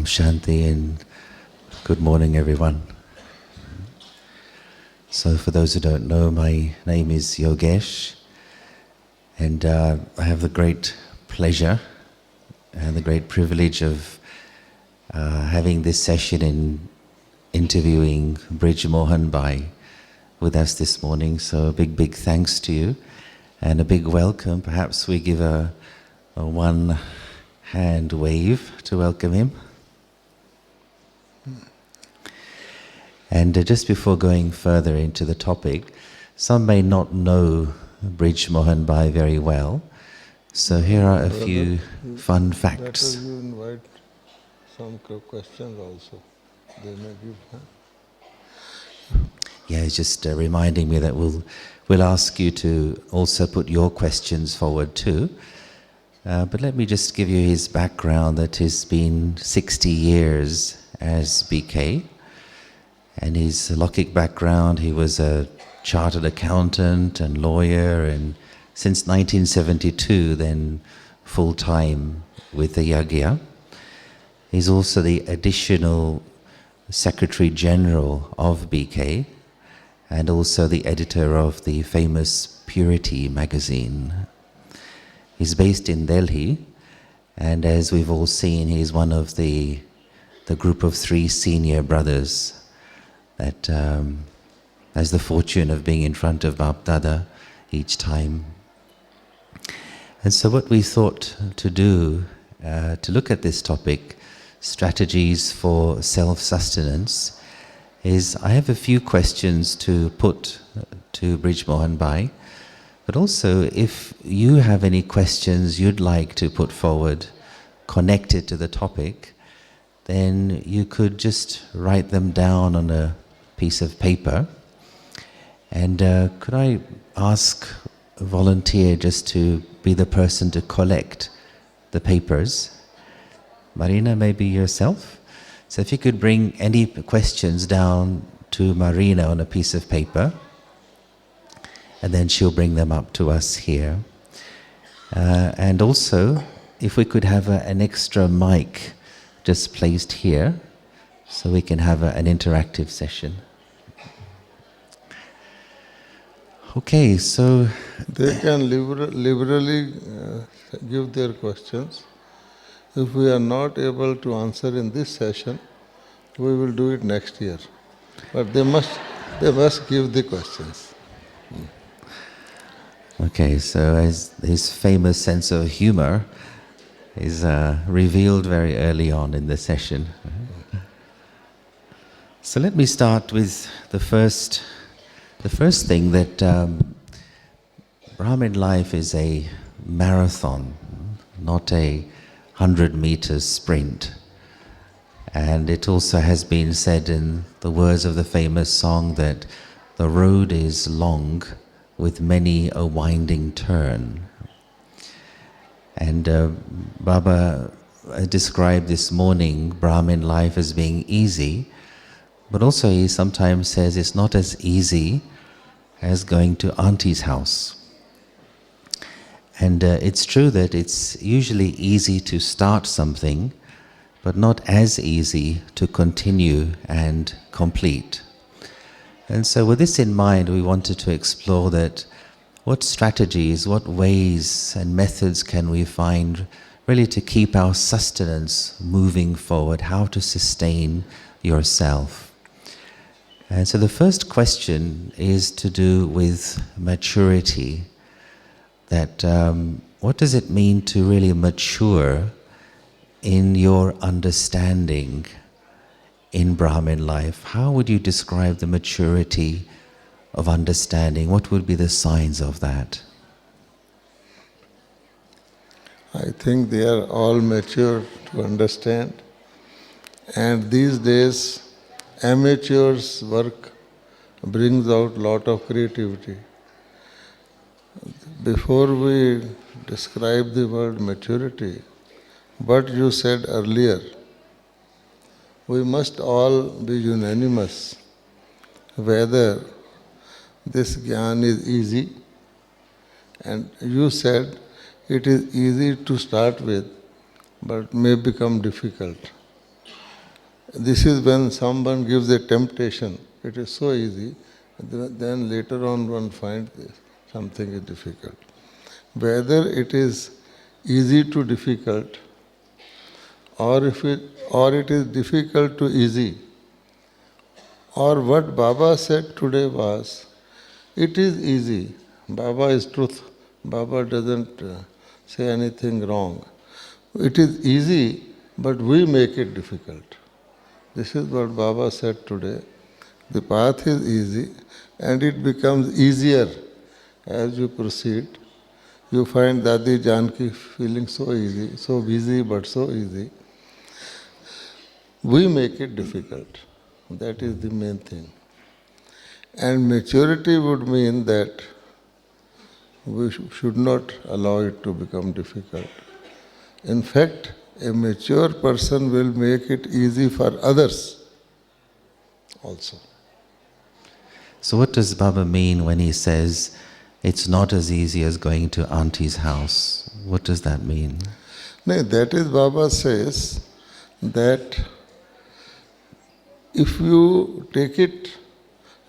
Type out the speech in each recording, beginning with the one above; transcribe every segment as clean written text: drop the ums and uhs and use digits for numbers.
Om Shanti and good morning everyone. So for those who don't know, my name is Yogesh and I have the great pleasure and the great privilege of having this session in interviewing Brij Mohan with us this morning. So a big thanks to you and a big welcome. Perhaps we give a one hand wave to welcome him. And just before going further into the topic, some may not know Brij Mohan very well. So here are a few fun facts. Better you invite some questions also. They may give. Yeah, it's just reminding me that we'll ask you to also put your questions forward too. But let me just give you his background, that he's been 60 years as BK. And his Lokik background, he was a chartered accountant and lawyer, and since 1972 then full-time with the Yagya. He's also the additional Secretary General of BK and also the editor of the famous Purity magazine. He's based in Delhi, and as we've all seen, he's one of the group of 3 senior brothers that has the fortune of being in front of Bap Dada each time. And so what we thought to do, to look at this topic, strategies for self-sustenance, is I have a few questions to put to Brij Mohan Bhai, but also if you have any questions you'd like to put forward connected to the topic, then you could just write them down on a piece of paper. And could I ask a volunteer just to be the person to collect the papers? Marina, maybe yourself? So if you could bring any questions down to Marina on a piece of paper, and then she'll bring them up to us here. And also, if we could have an extra mic just placed here, so we can have an interactive session. Okay, so They can liberally give their questions. If we are not able to answer in this session, we will do it next year. But they must give the questions. Okay, so as his famous sense of humor is revealed very early on in the session. So let me start with the first thing, that Brahmin life is a marathon, not a 100 meters sprint. And it also has been said in the words of the famous song that the road is long with many a winding turn. And Baba described this morning Brahmin life as being easy, but also he sometimes says it's not as easy as going to auntie's house. And it's true that it's usually easy to start something, but not as easy to continue and complete. And so with this in mind, we wanted to explore that what strategies, what ways and methods can we find really to keep our sustenance moving forward, how to sustain yourself. And so the first question is to do with maturity, that what does it mean to really mature in your understanding in Brahmin life? How would you describe the maturity of understanding? What would be the signs of that? I think they are all mature to understand. And these days, amateurs' work brings out lot of creativity. Before we describe the word maturity, what you said earlier, we must all be unanimous whether this jnana is easy. And you said it is easy to start with, but may become difficult. This is when someone gives a temptation. It is so easy. Then later on one finds something is difficult. Whether it is easy to difficult, or it is difficult to easy, or what Baba said today was, it is easy. Baba is truth. Baba doesn't say anything wrong. It is easy, but we make it difficult. This is what Baba said today. The path is easy and it becomes easier as you proceed. You find Dadi Janki feeling so easy, so busy but so easy. We make it difficult. That is the main thing. And maturity would mean that we should not allow it to become difficult. In fact, a mature person will make it easy for others also. So what does Baba mean when he says it's not as easy as going to auntie's house? What does that mean? No, that is Baba says that if you take it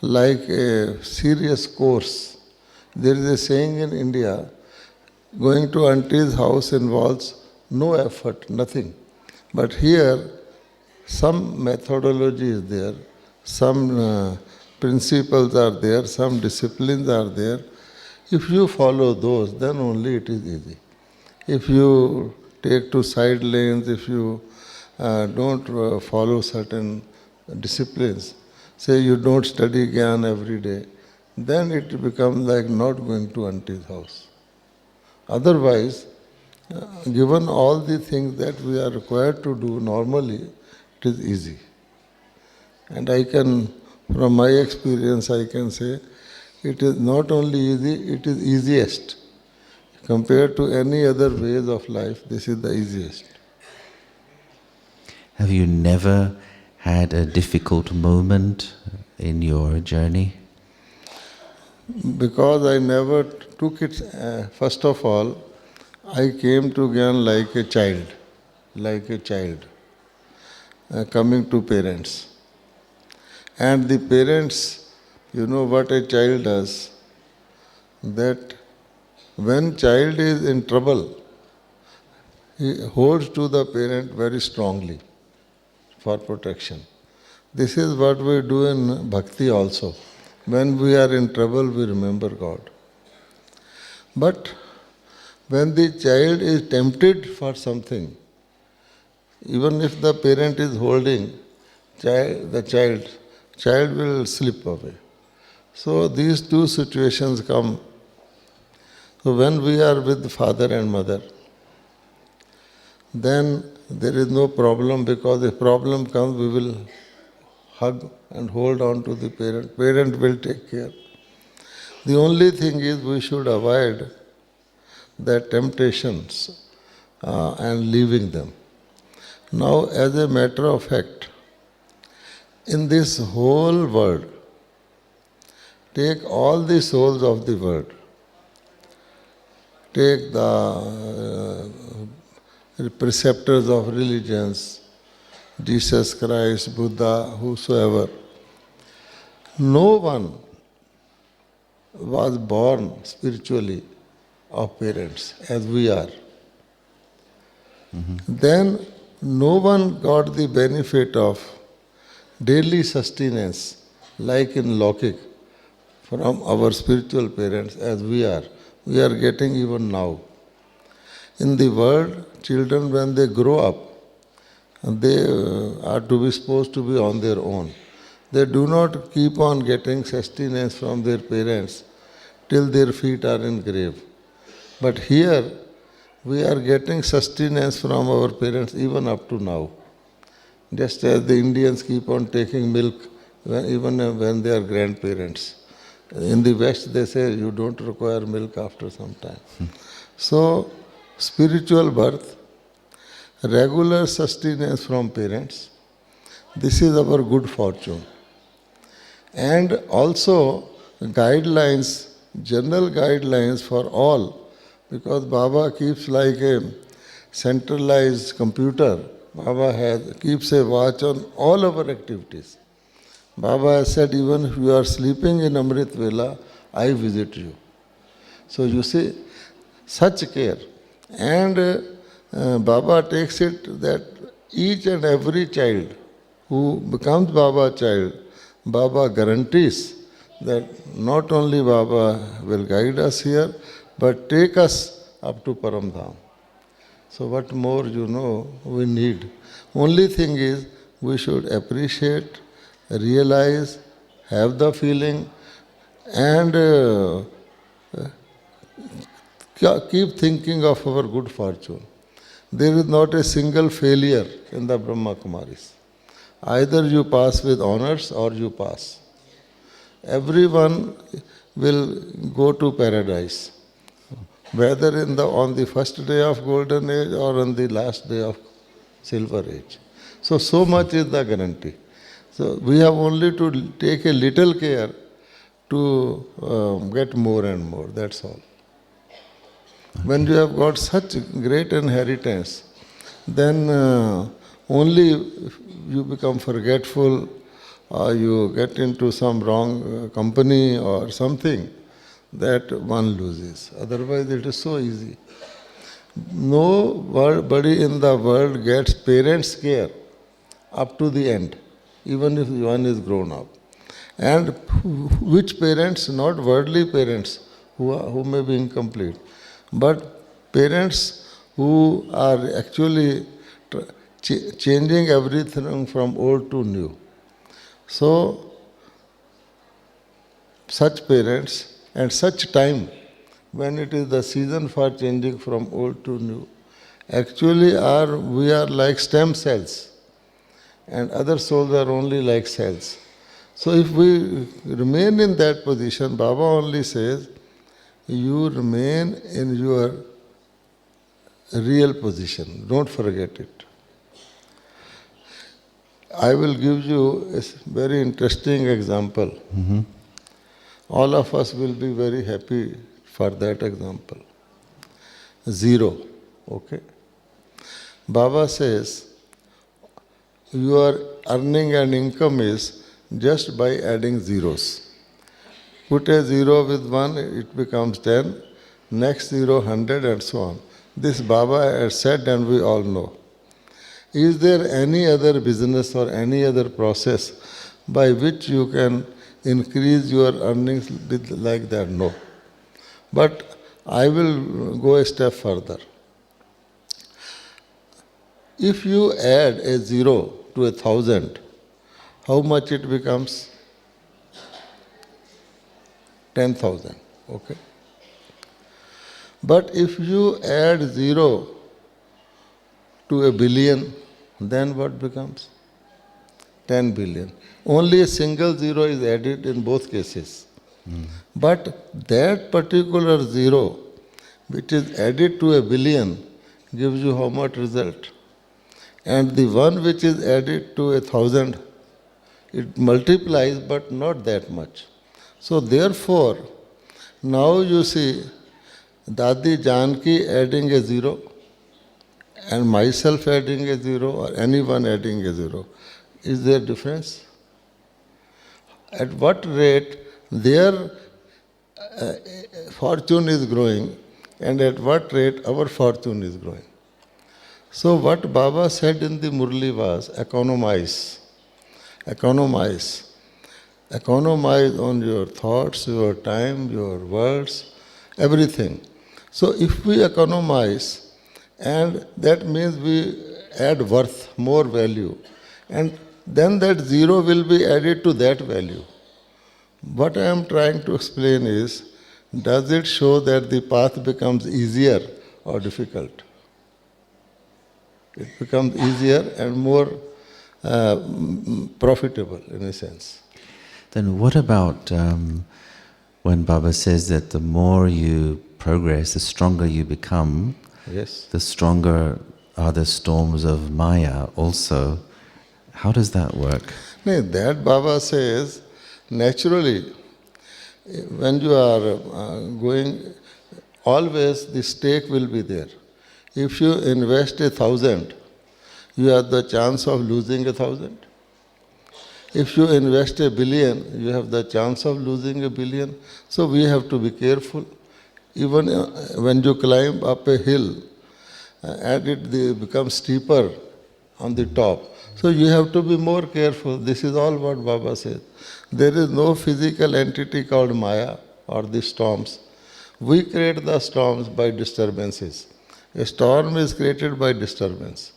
like a serious course, there is a saying in India, going to auntie's house involves no effort, nothing. But here, some methodology is there, some principles are there, some disciplines are there. If you follow those, then only it is easy. If you take to side lanes, if you don't follow certain disciplines, say you don't study Gyan every day, then it becomes like not going to auntie's house. Otherwise, given all the things that we are required to do normally, it is easy. And I can, from my experience, I can say, it is not only easy, it is easiest. Compared to any other ways of life, this is the easiest. Have you never had a difficult moment in your journey? Because I never took it, first of all, I came to Gyan like a child, coming to parents. And the parents, you know what a child does, that when child is in trouble, he holds to the parent very strongly for protection. This is what we do in bhakti also. When we are in trouble, we remember God. But when the child is tempted for something, even if the parent is holding the child will slip away. So these two situations come. So when we are with father and mother, then there is no problem, because if problem comes, we will hug and hold on to the parent. Parent will take care. The only thing is we should avoid the temptations and leaving them. Now, as a matter of fact, in this whole world, take all the souls of the world, take the preceptors of religions, Jesus Christ, Buddha, whosoever, no one was born spiritually of parents as we are. Then no one got the benefit of daily sustenance like in Lokik from our spiritual parents as we are. We are getting even now. In the world, children when they grow up, they are to be supposed to be on their own. They do not keep on getting sustenance from their parents till their feet are in grave. But here, we are getting sustenance from our parents even up to now. Just as the Indians keep on taking milk even when they are grandparents. In the West, they say you don't require milk after some time. So, spiritual birth, regular sustenance from parents, this is our good fortune. And also guidelines, general guidelines for all, because Baba keeps like a centralized computer Baba keeps a watch on all our activities. Baba has said, even if you are sleeping in Amrit Vela, I visit you. So you see, such care. And Baba takes it that each and every child who becomes Baba child, Baba guarantees that not only Baba will guide us here, but take us up to Paramdham. So what more we need. Only thing is we should appreciate, realize, have the feeling, and keep thinking of our good fortune. There is not a single failure in the Brahma Kumaris. Either you pass with honors or you pass. Everyone will go to paradise, whether on the first day of golden age or on the last day of silver age. So much is the guarantee. So we have only to take a little care to get more and more, that's all. When you have got such great inheritance, then only you become forgetful or you get into some wrong company or something that one loses. Otherwise it is so easy. Nobody in the world gets parents' care up to the end, even if one is grown up. And which parents? Not worldly parents who may be incomplete, but parents who are actually changing everything from old to new. So, such parents and such time, when it is the season for changing from old to new, actually we are like stem cells, and other souls are only like cells. So if we remain in that position, Baba only says, you remain in your real position. Don't forget it. I will give you a very interesting example. Mm-hmm. All of us will be very happy for that example. Zero. Okay? Baba says, your earning and income is just by adding zeros. Put a 0 with 1, it becomes 10. Next 0, 100 and so on. This Baba has said and we all know. Is there any other business or any other process by which you can increase your earnings like that? No. But I will go a step further. If you add a 0 to 1,000, how much it becomes? 10,000. Okay? But if you add 0 to 1,000,000,000, then what becomes? 10 billion. Only a single 0 is added in both cases. But that particular 0, which is added to 1,000,000,000, gives you how much result? And the one which is added to 1,000, it multiplies but not that much. So therefore, now you see Dadi Janki adding a 0 and myself adding a 0 or anyone adding a 0. Is there difference? At what rate their fortune is growing and at what rate our fortune is growing? So what Baba said in the Murli was, economize. Economize. Economize on your thoughts, your time, your words, everything. So if we economize, and that means we add worth, more value, and then that 0 will be added to that value. What I am trying to explain is, does it show that the path becomes easier or difficult? It becomes easier and more profitable in a sense. Then what about when Baba says that the more you progress, the stronger you become, Yes. the stronger are the storms of Maya also? How does that work? No, that Baba says, naturally, when you are going, always the stake will be there. If you invest 1,000, you have the chance of losing 1,000. If you invest 1 billion, you have the chance of losing 1 billion. So we have to be careful. Even when you climb up a hill, and it becomes steeper on the top. So you have to be more careful. This is all what Baba says. There is no physical entity called Maya or the storms. We create the storms by disturbances. A storm is created by disturbance.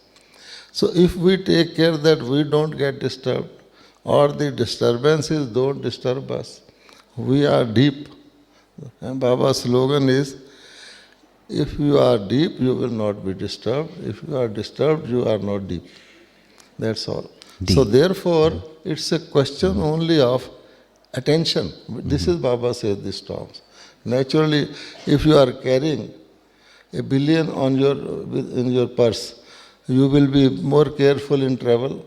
So if we take care that we don't get disturbed, or the disturbances don't disturb us, we are deep. And Baba's slogan is, if you are deep, you will not be disturbed. If you are disturbed, you are not deep. That's all. Deep. So therefore, it's a question only of attention. This is Baba says these terms. Naturally, if you are carrying 1 billion in your purse, you will be more careful in travel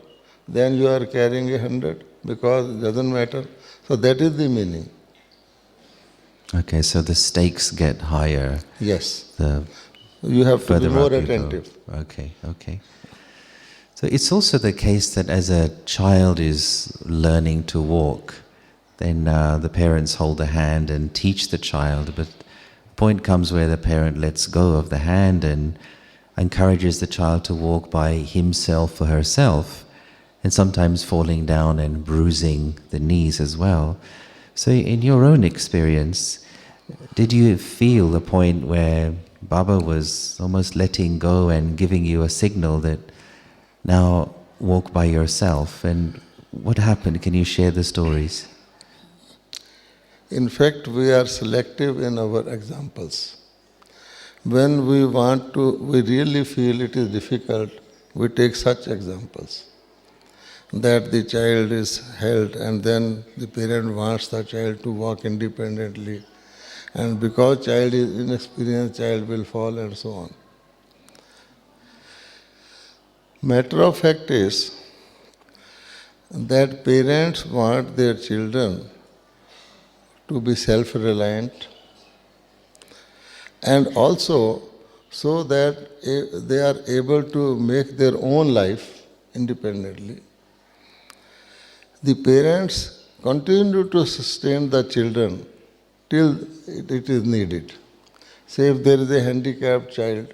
than you are carrying 100, because it doesn't matter. So that is the meaning. Okay, so the stakes get higher. Yes. The You have to be further more up you go. attentive. Okay. So it's also the case that as a child is learning to walk, then the parents hold the hand and teach the child, but the point comes where the parent lets go of the hand and encourages the child to walk by himself or herself, and sometimes falling down and bruising the knees as well. So in your own experience, did you feel the point where Baba was almost letting go and giving you a signal that now walk by yourself? And what happened? Can you share the stories? In fact, we are selective in our examples. When we really feel it is difficult, we take such examples. That the child is held and then the parent wants the child to walk independently. And because child is inexperienced, child will fall and so on. Matter of fact is that parents want their children to be self-reliant, and also so that they are able to make their own life independently. The parents continue to sustain the children till it is needed. Say if there is a handicapped child,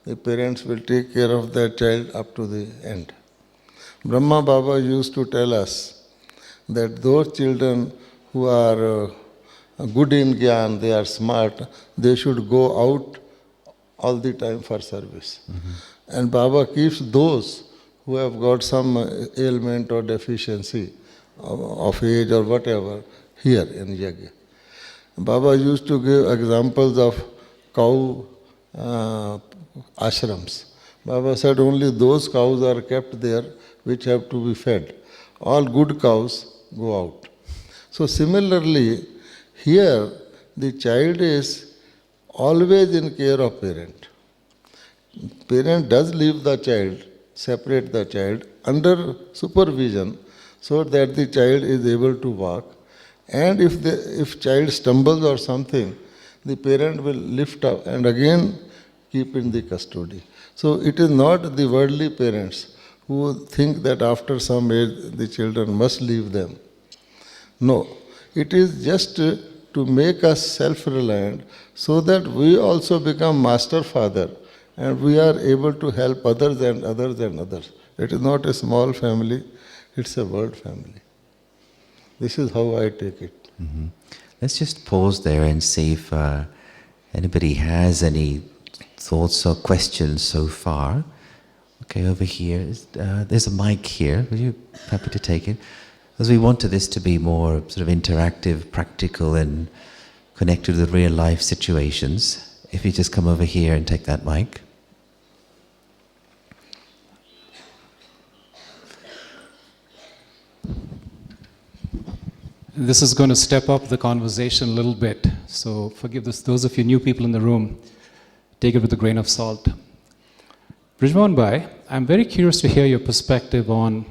the parents will take care of that child up to the end. Brahma Baba used to tell us that those children who are good in Gyan, they are smart, they should go out all the time for service. And Baba keeps those who have got some ailment or deficiency of age or whatever here in Yajna. Baba used to give examples of cow ashrams. Baba said only those cows are kept there which have to be fed. All good cows go out. So similarly, here the child is always in care of parent. Parent does leave the child, separate the child under supervision so that the child is able to walk. And if child stumbles or something, the parent will lift up and again keep in the custody. So it is not the worldly parents who think that after some age the children must leave them. No, it is just to make us self-reliant so that we also become master father and we are able to help others and others and others. It is not a small family, it's a world family. This is how I take it. Mm-hmm. Let's just pause there and see if anybody has any thoughts or questions so far. Okay, over here, there's a mic here. Are you happy to take it? As we wanted this to be more sort of interactive, practical, and connected with real life situations, if you just come over here and take that mic. This is going to step up the conversation a little bit, so forgive this. Those of you new people in the room, take it with a grain of salt. Brij, I'm very curious to hear your perspective on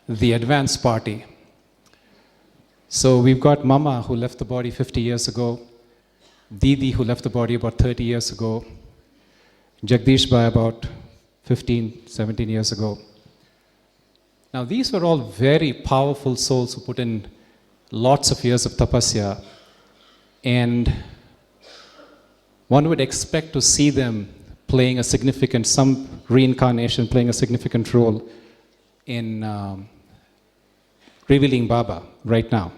the advanced party. So we've got Mama who left the body 50 years ago, Didi who left the body about 30 years ago, Jagdish Bhai about 15, 17 years ago. Now, these were all very powerful souls who put in lots of years of tapasya, and one would expect to see them playing a significant, some reincarnation playing a significant role in revealing Baba right now.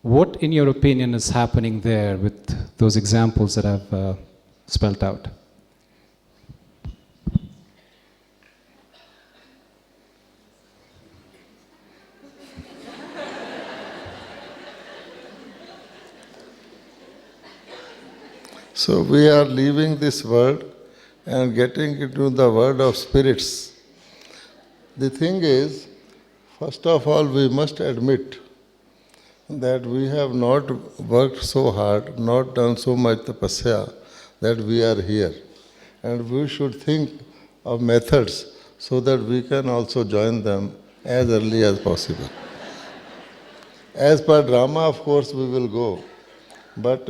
What, in your opinion, is happening there with those examples that I've spelt out? So we are leaving this world and getting into the world of spirits. The thing is, first of all, we must admit that we have not worked so hard, not done so much tapasya that we are here. And we should think of methods so that we can also join them as early as possible. As per drama, of course, we will go. But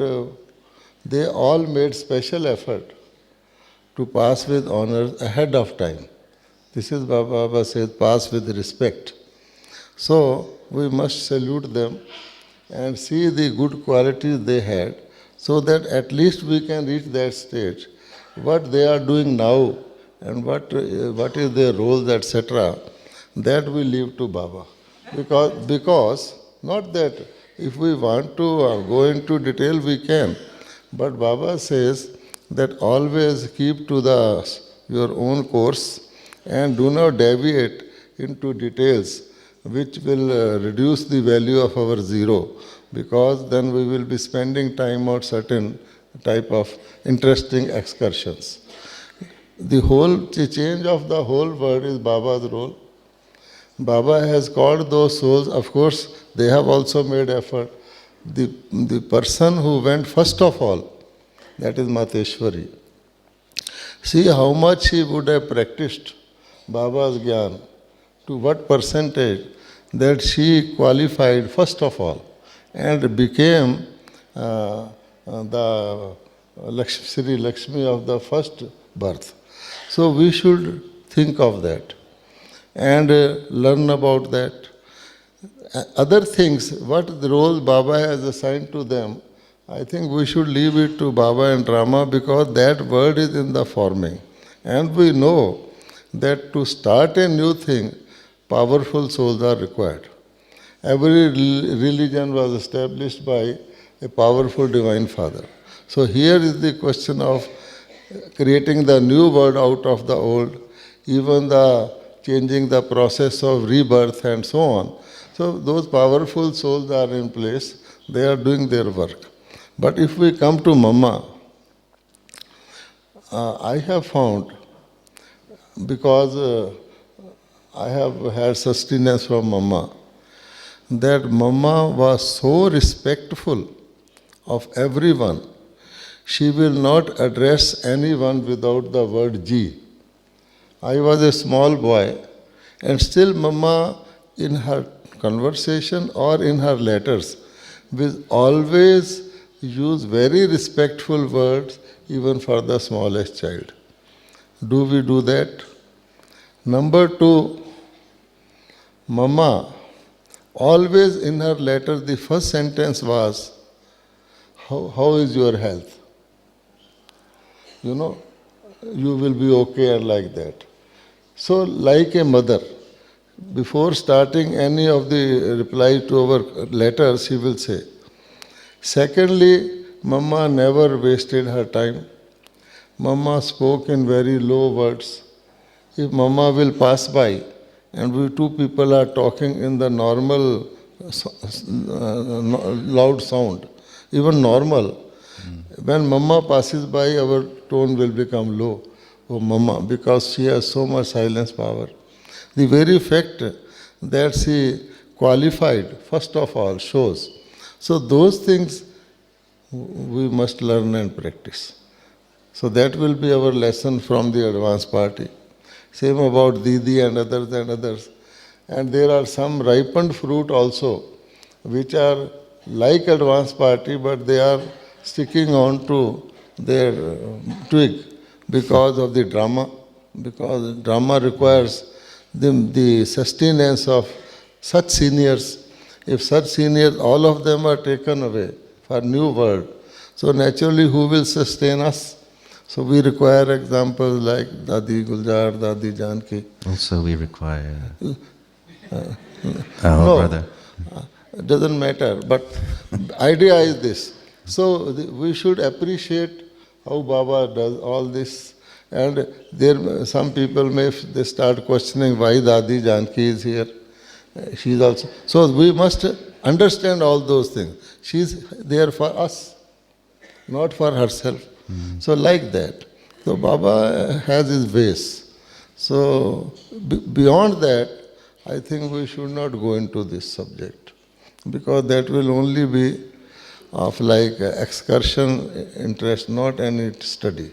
they all made special effort to pass with honors ahead of time. This is what Baba says, pass with respect. So we must salute them and see the good qualities they had, so that at least we can reach that stage. What they are doing now and what is their roles, etc., that we leave to Baba. Because not that if we want to go into detail, we can. But Baba says that always keep to your own course and do not deviate into details which will reduce the value of our zero, because then we will be spending time on certain type of interesting excursions. The change of the whole world is Baba's role. Baba has called those souls, of course, they have also made effort. The person who went first of all, that is Mateshwari. See how much he would have practiced Baba's Gyan, to what percentage that she qualified first of all and became the Sri Lakshmi of the first birth. So we should think of that and learn about that. Other things, what the role Baba has assigned to them, I think we should leave it to Baba and Rama, because that word is in the forming. And we know that to start a new thing, powerful souls are required. Every religion was established by a powerful Divine Father. So here is the question of creating the new word out of the old, even the changing the process of rebirth and so on. So those powerful souls are in place, they are doing their work. But if we come to Mama, I have found, because I have had sustenance from Mama, that Mama was so respectful of everyone. She will not address anyone without the word Ji. I was a small boy, and still Mama, in her conversation or in her letters, will always use very respectful words even for the smallest child. Do we do that? Number two, Mama, always in her letter, the first sentence was, how is your health? You know, you will be okay, and like that. So, like a mother, before starting any of the reply to our letters, she will say. Secondly, Mama never wasted her time. Mama spoke in very low words. If Mama will pass by and we two people are talking in the normal loud sound, even normal, when Mama passes by, our tone will become low. Oh Mama, because she has so much silence power. The very fact that she qualified, first of all, shows. So those things we must learn and practice. So that will be our lesson from the advanced party. Same about Didi and others. And there are some ripened fruit also, which are like advanced party, but they are sticking on to their twig because of the drama. because drama requires the sustenance of such seniors. If such seniors, all of them are taken away for new world, so naturally who will sustain us? So we require examples like Dadi Guljar, Dadi Janki. Also, we require our No, brother. it doesn't matter, but idea is this. So we should appreciate how Baba does all this. And there, some people they start questioning why Dadi Janki is here. She is also. So we must understand all those things. She is there for us, not for herself. So like that. So Baba has his ways. So beyond that, I think we should not go into this subject, because that will only be of like excursion interest, not any study.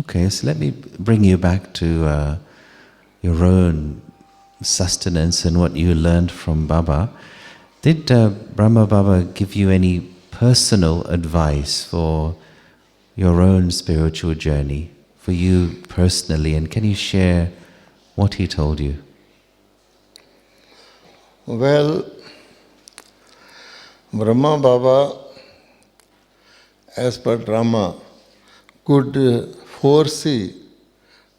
Okay, so let me bring you back to your own sustenance and what you learned from Baba. Did Brahma Baba give you any personal advice for your own spiritual journey, for you personally, and can you share what he told you? Well, Brahma Baba, as per drama, could foresee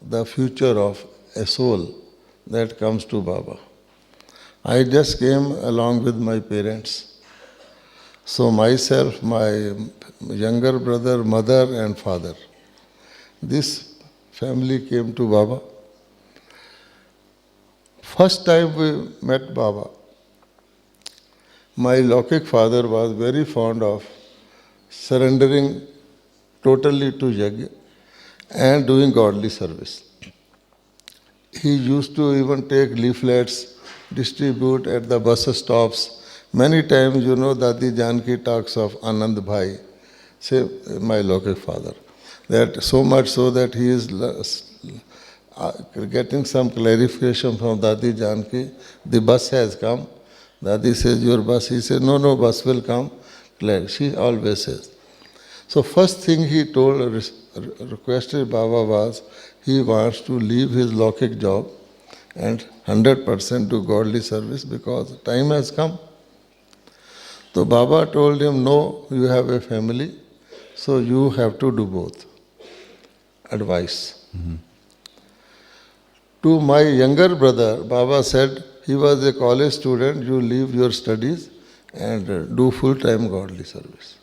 the future of a soul that comes to Baba. I just came along with my parents. So myself, my younger brother, mother and father. This family came to Baba. First time we met Baba, my Lokik father was very fond of surrendering totally to Yajna and doing godly service. He used to even take leaflets, distribute at the bus stops. Many times, Dadi Janki talks of Anand Bhai, say my Lokik father. That so much so that he is getting some clarification from Dadi Janki. The bus has come. Dadi says, your bus. He said, no, bus will come. She always says. So first thing he requested Baba was, he wants to leave his Lokik job and 100% do godly service because time has come. So Baba told him, no, you have a family, so you have to do both. Advice. Mm-hmm. To my younger brother, Baba said, he was a college student, you leave your studies and do full-time godly service.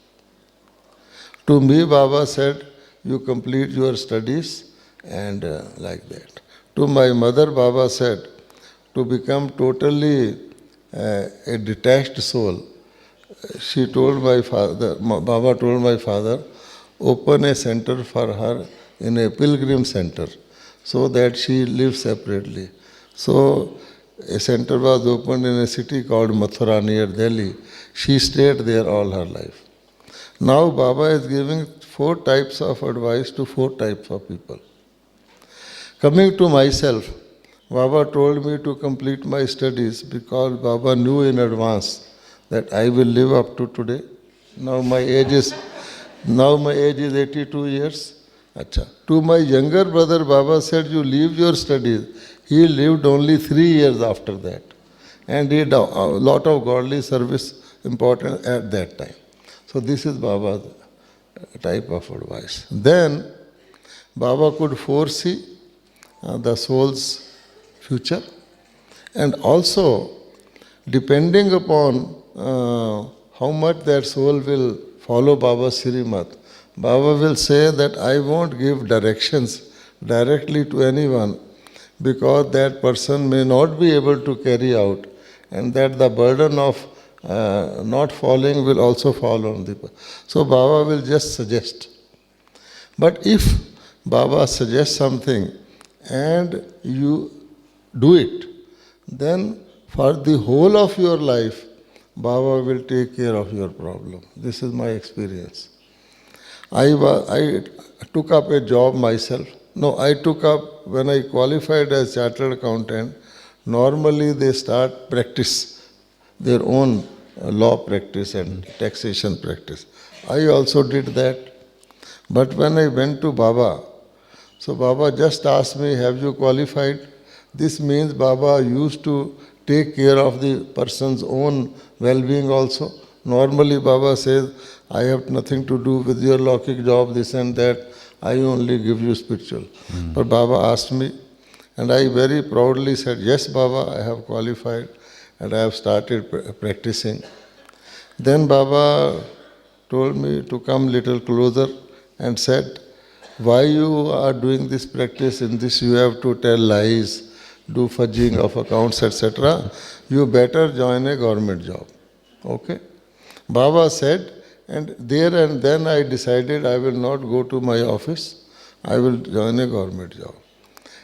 To me, Baba said, you complete your studies and like that. To my mother, Baba said, to become totally a detached soul, she told my father, Baba told my father, open a center for her in a pilgrim center so that she lives separately. So a center was opened in a city called Mathura near Delhi. She stayed there all her life. Now Baba is giving 4 types of advice to 4 types of people. Coming to myself, Baba told me to complete my studies because Baba knew in advance that I will live up to today. Now my age is 82 years. Achha. To my younger brother, Baba said, you leave your studies. He lived only 3 years after that. And did a lot of godly service important at that time. So this is Baba's type of advice. Then Baba could foresee the soul's future, and also depending upon how much that soul will follow Baba's Srimat, Baba will say that I won't give directions directly to anyone because that person may not be able to carry out, and that the burden of not following will also fall on the person. So Baba will just suggest. But if Baba suggests something and you do it, then for the whole of your life, Baba will take care of your problem. This is my experience. I took up a job myself. No, I took up, when I qualified as chartered accountant, normally they start practice, their own law practice and taxation practice. I also did that. But when I went to Baba, So Baba just asked me, have you qualified? This means Baba used to take care of the person's own well-being also. Normally Baba says, I have nothing to do with your locking job, this and that. I only give you spiritual. But Baba asked me, and I very proudly said, yes Baba, I have qualified and I have started practicing. Then Baba told me to come little closer and said, why you are doing this practice? In this you have to tell lies, do fudging of accounts, etc. You better join a government job. Okay? Baba said, and there and then I decided I will not go to my office, I will join a government job.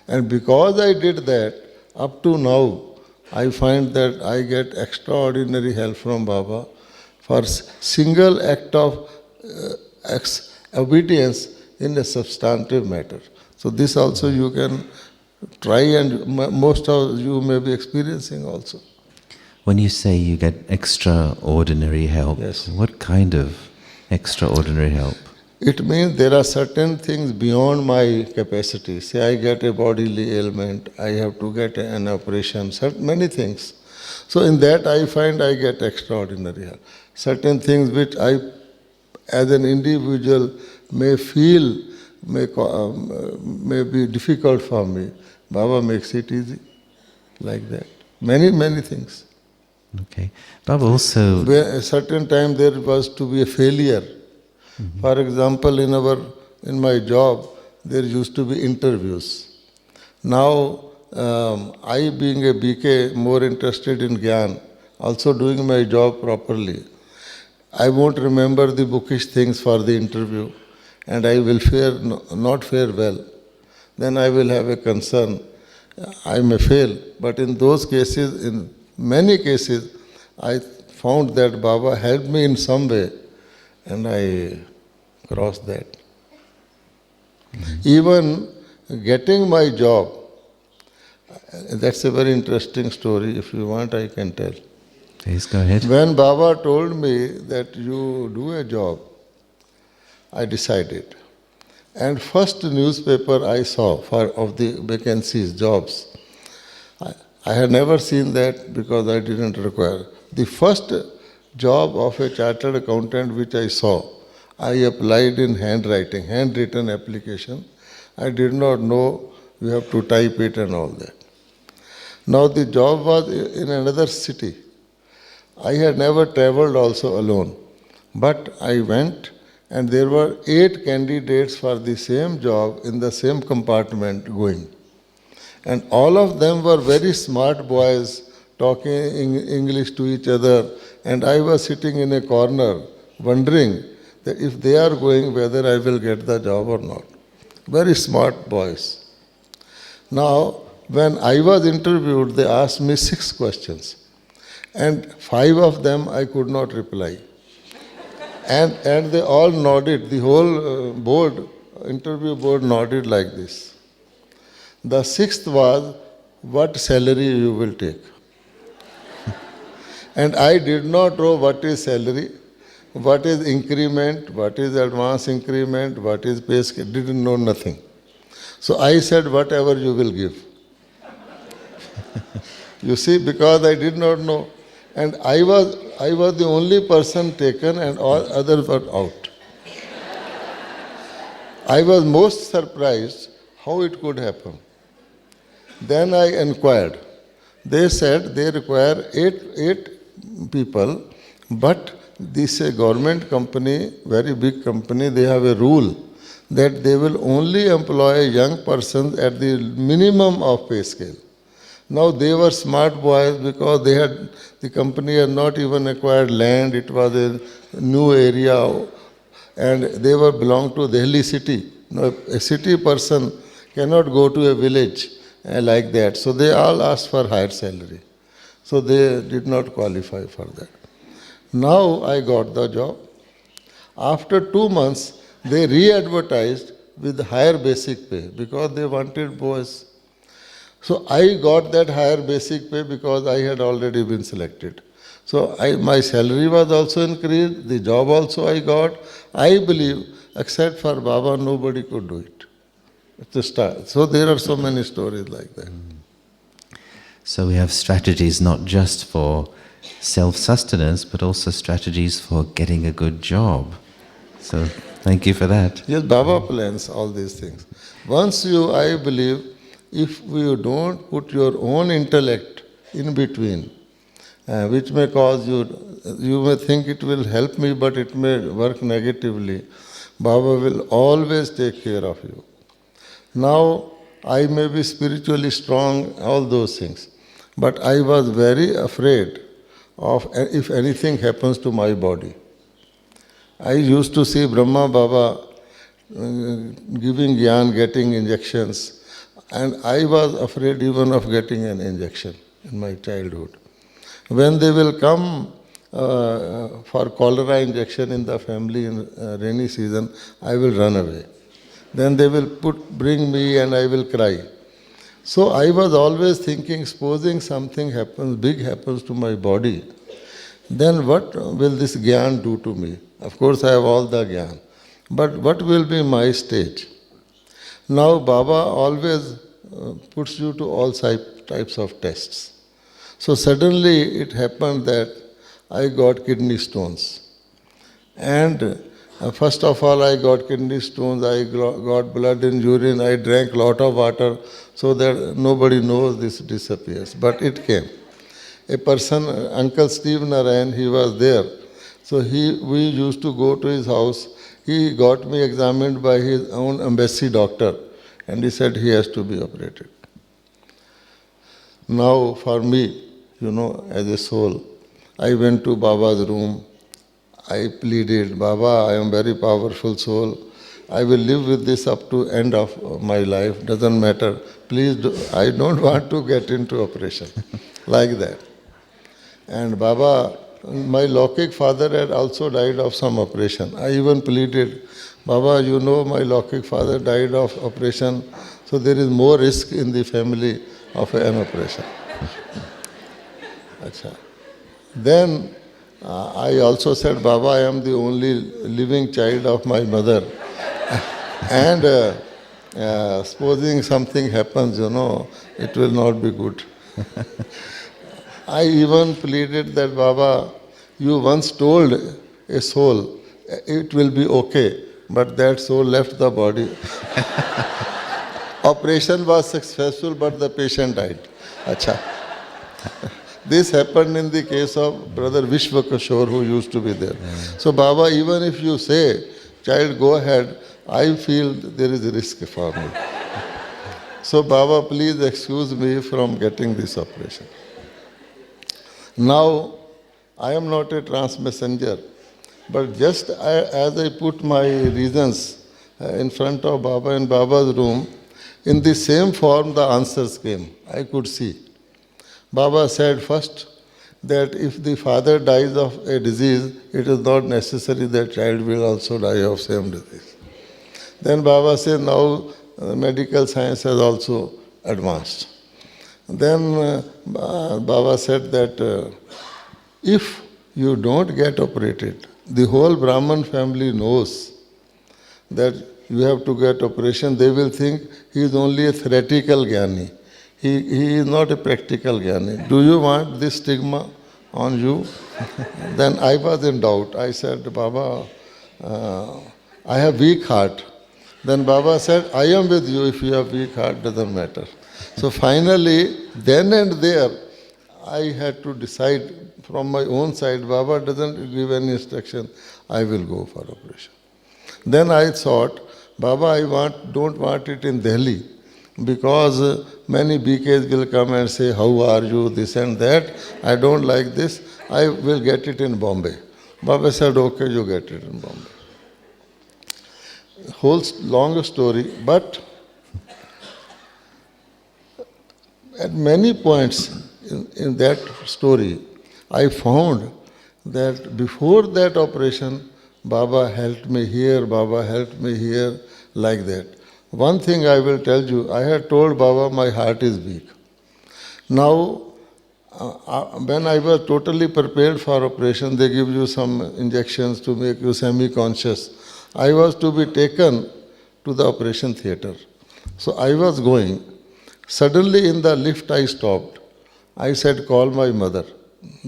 And because I did that, up to now, I find that I get extraordinary help from Baba for single act of obedience in a substantive matter. So this also you can try, and most of you may be experiencing also. When you say you get extraordinary help, Yes. what kind of extraordinary help? It means there are certain things beyond my capacity. Say I get a bodily ailment, I have to get an operation, many things. So in that I find I get extraordinary help. Certain things which I, as an individual, may feel may be difficult for me, Baba makes it easy, like that. Many, many things. Okay. Baba also... Where a certain time there was to be a failure. For example, in my job, there used to be interviews. Now, I being a BK, more interested in Gyan, also doing my job properly, I won't remember the bookish things for the interview, and I will not fare well. Then I will have a concern. I may fail, but in those cases, in many cases, I found that Baba helped me in some way, and I crossed that. Even getting my job, that's a very interesting story. If you want, I can tell. Please go ahead. When Baba told me that you do a job, I decided. And first newspaper I saw of the vacancies, jobs, I had never seen that because I didn't require. The first job of a chartered accountant which I saw, I applied in handwritten application. I did not know you have to type it and all that. Now the job was in another city. I had never traveled also alone. But I went, and there were 8 candidates for the same job in the same compartment going. And all of them were very smart boys talking English to each other. And I was sitting in a corner wondering that if they are going, whether I will get the job or not. Very smart boys. Now, when I was interviewed, they asked me 6 questions. And 5 of them I could not reply. And they all nodded, the whole interview board nodded like this. The 6th was, what salary you will take? And I did not know what is salary, what is increment, what is advance increment, what is pay scale, didn't know nothing. So I said, whatever you will give. You see, because I did not know. And I was the only person taken and all others were out. I was most surprised how it could happen. Then I inquired. They said they require 8 people, but this is a government company, very big company, they have a rule that they will only employ young persons at the minimum of pay scale. Now they were smart boys because the company had not even acquired land, it was a new area, and they belonged to Delhi city. Now a city person cannot go to a village like that, so they all asked for higher salary. So they did not qualify for that. Now I got the job. After 2 months, they re-advertised with higher basic pay because they wanted boys. So I got that higher basic pay because I had already been selected. So my salary was also increased, the job also I got. I believe, except for Baba, nobody could do it. to start. So there are so many stories like that. So we have strategies not just for self-sustenance, but also strategies for getting a good job. So thank you for that. Yes, Baba plans all these things. Once you, I believe, if you don't put your own intellect in between, which may cause you may think it will help me, but it may work negatively, Baba will always take care of you. Now, I may be spiritually strong, all those things, but I was very afraid of if anything happens to my body. I used to see Brahma Baba giving gyan, getting injections, and I was afraid even of getting an injection in my childhood. When they will come for cholera injection in the family in rainy season, I will run away. Then they will bring me and I will cry. So I was always thinking, supposing something happens, big happens to my body, then what will this gyan do to me? Of course I have all the gyan. But what will be my stage? Now Baba always puts you to all types of tests. So suddenly it happened that I got kidney stones. And first of all I got kidney stones, I got blood in urine, I drank lot of water so that nobody knows this disappears. But it came. A person, Uncle Steve Narayan, he was there. So we used to go to his house. He got me examined by his own embassy doctor and he said he has to be operated. Now for me, as a soul, I went to Baba's room. I pleaded, Baba, I am very powerful soul. I will live with this up to end of my life. Doesn't matter. Please, I don't want to get into operation. Like that. And Baba, my Lokik father had also died of some operation. I even pleaded, Baba, my Lokik father died of operation, so there is more risk in the family of an operation. Achha. Then I also said, Baba, I am the only living child of my mother. And supposing something happens, it will not be good. I even pleaded that, Baba, you once told a soul, it will be okay, but that soul left the body. Operation was successful, but the patient died. Achha. This happened in the case of Brother Vishwakashore, who used to be there. So, Baba, even if you say, child, go ahead, I feel there is a risk for me. So, Baba, please excuse me from getting this operation. Now, I am not a trance messenger, but just as I put my reasons in front of Baba in Baba's room, in the same form the answers came. I could see. Baba said first that if the father dies of a disease, it is not necessary that child will also die of same disease. Then Baba said now medical science has also advanced. Then Baba said that if you don't get operated, the whole Brahman family knows that you have to get operation. They will think he is only a theoretical jnani. He is not a practical jnani. Do you want this stigma on you? Then I was in doubt. I said, Baba, I have weak heart. Then Baba said, I am with you. If you have weak heart, doesn't matter. So finally, then and there, I had to decide from my own side. Baba doesn't give any instruction. I will go for operation. Then I thought, Baba, I don't want it in Delhi because many BKs will come and say, how are you, this and that. I don't like this. I will get it in Bombay. Baba said, okay, you get it in Bombay. Whole long story, but at many points in that story, I found that before that operation, Baba helped me here, Baba helped me here, like that. One thing I will tell you, I had told Baba my heart is weak. Now, when I was totally prepared for operation, they give you some injections to make you semi-conscious. I was to be taken to the operation theatre. So I was going. Suddenly in the lift I stopped. I said, call my mother.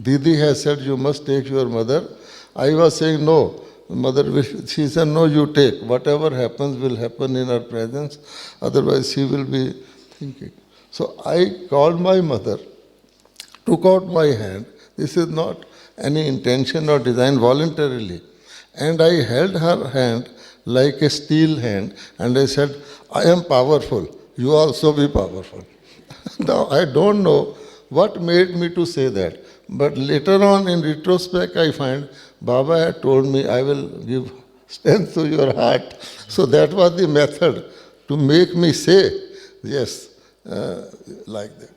Didi has said, you must take your mother. I was saying, no, mother, she said, no, you take. Whatever happens will happen in her presence. Otherwise she will be thinking. So I called my mother, took out my hand. This is not any intention or design, voluntarily. And I held her hand like a steel hand and I said, I am powerful. You also be powerful. Now I don't know what made me to say that. But later on in retrospect I find Baba had told me, I will give strength to your heart. So that was the method to make me say, yes, like that.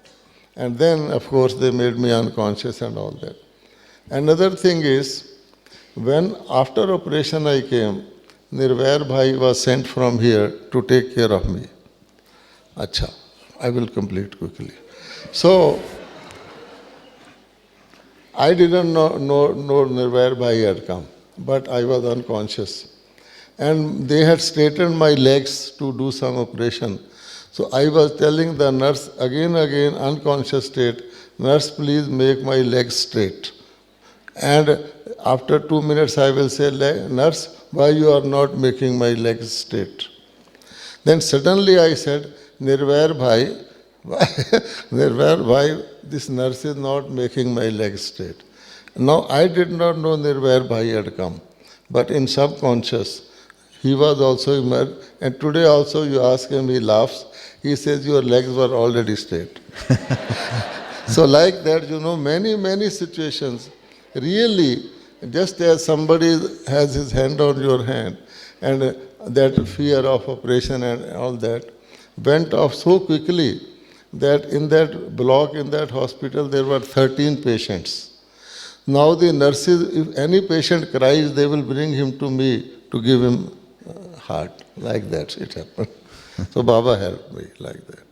And then, of course, they made me unconscious and all that. Another thing is, when after operation I came, Nirvair Bhai was sent from here to take care of me. Acha, I will complete quickly. So, I didn't know Nirvair Bhai had come, but I was unconscious. And they had straightened my legs to do some operation. So I was telling the nurse again, unconscious state, nurse, please make my legs straight. And after 2 minutes I will say, nurse, why you are not making my legs straight? Then suddenly I said, Nirvair Bhai, Nirvair Bhai, this nurse is not making my legs straight. Now I did not know Nirvair Bhai had come, but in subconscious, he was also emerged. And today also you ask him, he laughs. He says, your legs were already straight. So like that, many situations. Really, just as somebody has his hand on your hand, and that fear of operation and all that went off so quickly that in that block, in that hospital, there were 13 patients. Now the nurses, if any patient cries, they will bring him to me to give him heart. Like that it happened. So Baba helped me like that.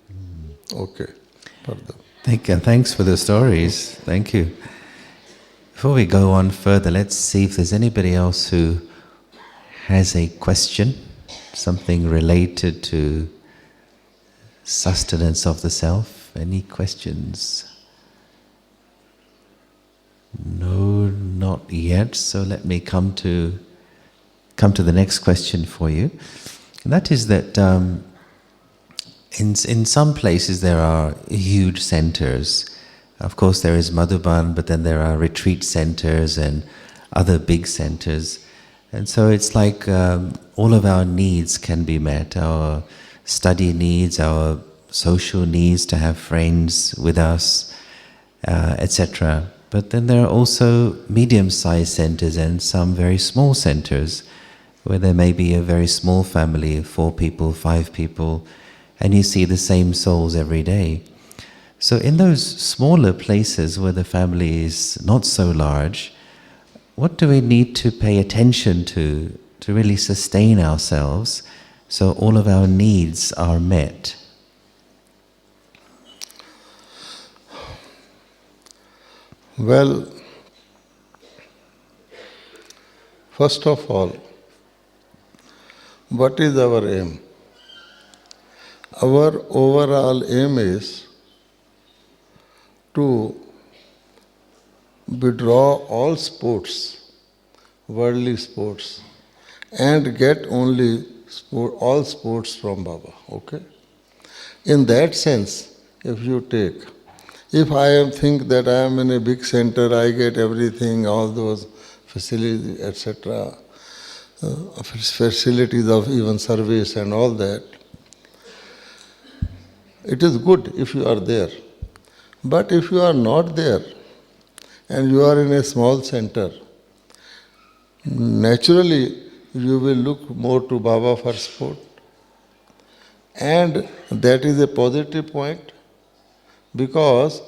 Okay. Further. Thanks for the stories. Thank you. Before we go on further, let's see if there's anybody else who has a question, something related to sustenance of the self. Any questions? No, not yet. So let me come to the next question for you. And that is that in some places there are huge centers. Of course there is Madhuban, but then there are retreat centers and other big centers. And so it's like all of our needs can be met, our study needs, our social needs to have friends with us, etc. But then there are also medium-sized centers and some very small centers where there may be a very small family, 4 people, 5 people, and you see the same souls every day. So in those smaller places where the family is not so large, what do we need to pay attention to really sustain ourselves so all of our needs are met? Well, first of all, what is our aim? Our overall aim is to withdraw all sports, worldly sports, and get only all sports from Baba. Okay? In that sense, if you take, if I think that I am in a big center, I get everything, all those facilities, etc., facilities of even service and all that, it is good if you are there. But if you are not there and you are in a small center, naturally you will look more to Baba for support. And that is a positive point, because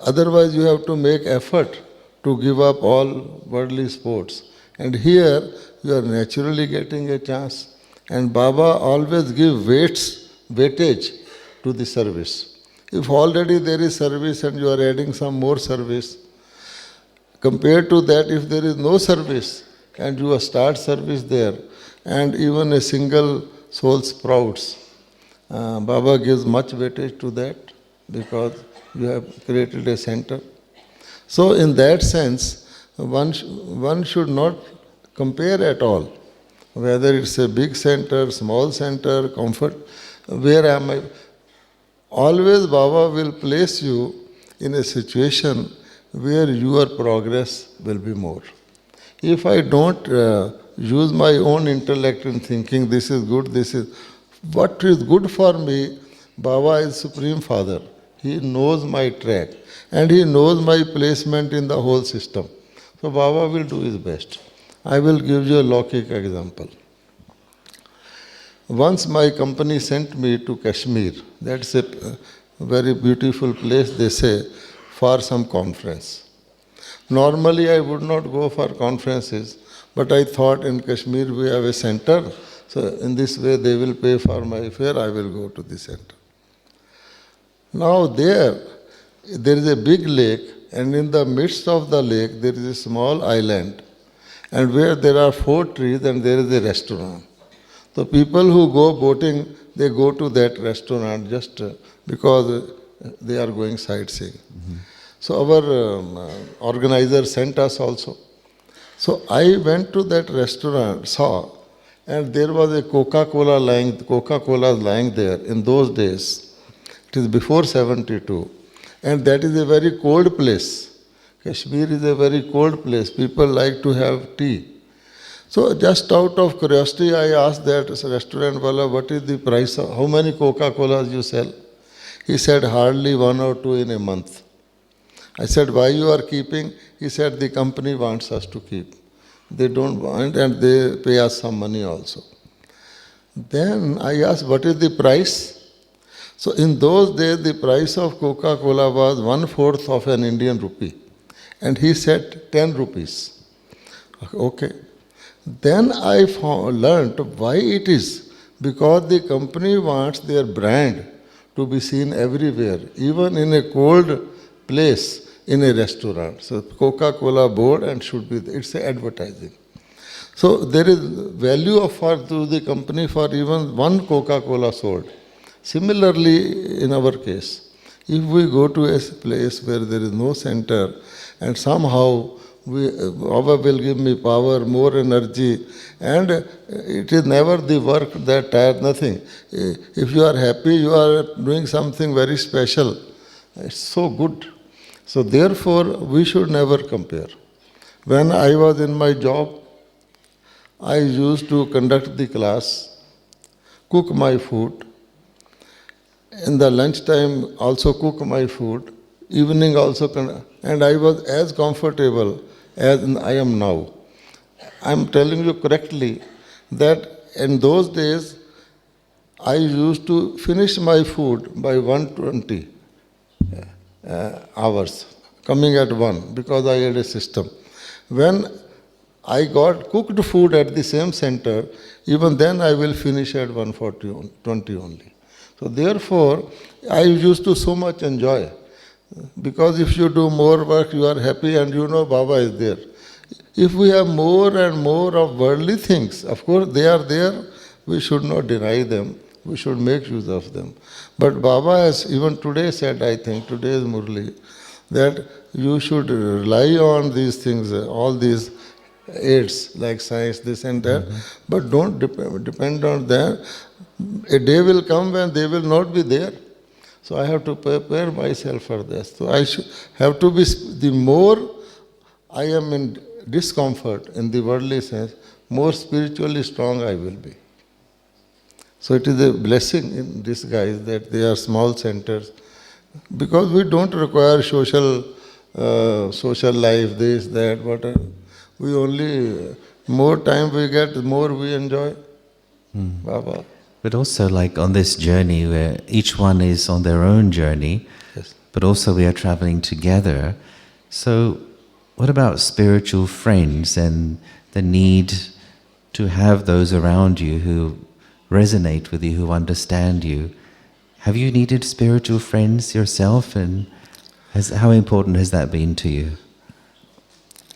otherwise you have to make effort to give up all worldly sports. And here you are naturally getting a chance. And Baba always gives weightage to the service. If already there is service and you are adding some more service, compared to that, if there is no service and you start service there and even a single soul sprouts, Baba gives much weightage to that because you have created a center. So in that sense, one should not compare at all, whether it's a big center, small center, comfort. Where am I? Always Baba will place you in a situation where your progress will be more. If I don't use my own intellect in thinking this is good, this is what is good for me, Baba is Supreme Father. He knows my track and he knows my placement in the whole system. So Baba will do his best. I will give you a Lokik example. Once my company sent me to Kashmir. That's a very beautiful place, they say, for some conference. Normally I would not go for conferences, but I thought in Kashmir we have a center, so in this way they will pay for my fare, I will go to the center. Now there is a big lake, and in the midst of the lake there is a small island, and where there are 4 trees and there is a restaurant. So people who go boating, they go to that restaurant just because they are going sightseeing. Mm-hmm. So our organizer sent us also. So I went to that restaurant, saw, and there was a Coca-Cola lying there in those days. It is before 72. And that is a very cold place. Kashmir is a very cold place. People like to have tea. So just out of curiosity, I asked that restaurant wala, what is the price of, how many Coca-Colas you sell? He said, hardly 1 or 2 in a month. I said, why you are keeping? He said, the company wants us to keep. They don't want and they pay us some money also. Then I asked, what is the price? So in those days, the price of Coca-Cola was 1/4 of an Indian rupee. And he said 10 rupees. Okay. Then I learned why it is. Because the company wants their brand to be seen everywhere, even in a cold place, in a restaurant. So Coca-Cola board and should be there. It's advertising. So there is value to the company for even 1 Coca-Cola sold. Similarly, in our case, if we go to a place where there is no center and somehow Baba will give me power, more energy, and it is never the work that tires, nothing. If you are happy, you are doing something very special. It's so good. So therefore, we should never compare. When I was in my job, I used to conduct the class, cook my food. In the lunchtime, also cook my food. Evening also, and I was as comfortable as I am now. I am telling you correctly that in those days, I used to finish my food by 1:20 hours, coming at 1, because I had a system. When I got cooked food at the same center, even then I will finish at 1:20 only. So therefore, I used to so much enjoy. Because if you do more work, you are happy and you know Baba is there. If we have more and more of worldly things, of course they are there, we should not deny them, we should make use of them. But Baba has even today said, I think, today's Murli, that you should rely on these things, all these aids like science, this and that, but don't depend on them. A day will come when they will not be there. So I have to prepare myself for this. So I have to be, the more I am in discomfort in the worldly sense, more spiritually strong I will be. So it is a blessing in disguise that they are small centers, because we don't require social life, this, that, whatever. We only, more time we get, more we enjoy. Baba. But also like on this journey where each one is on their own journey, Yes. but also we are traveling together. So what about spiritual friends and the need to have those around you who resonate with you, who understand you? Have you needed spiritual friends yourself, and how important has that been to you?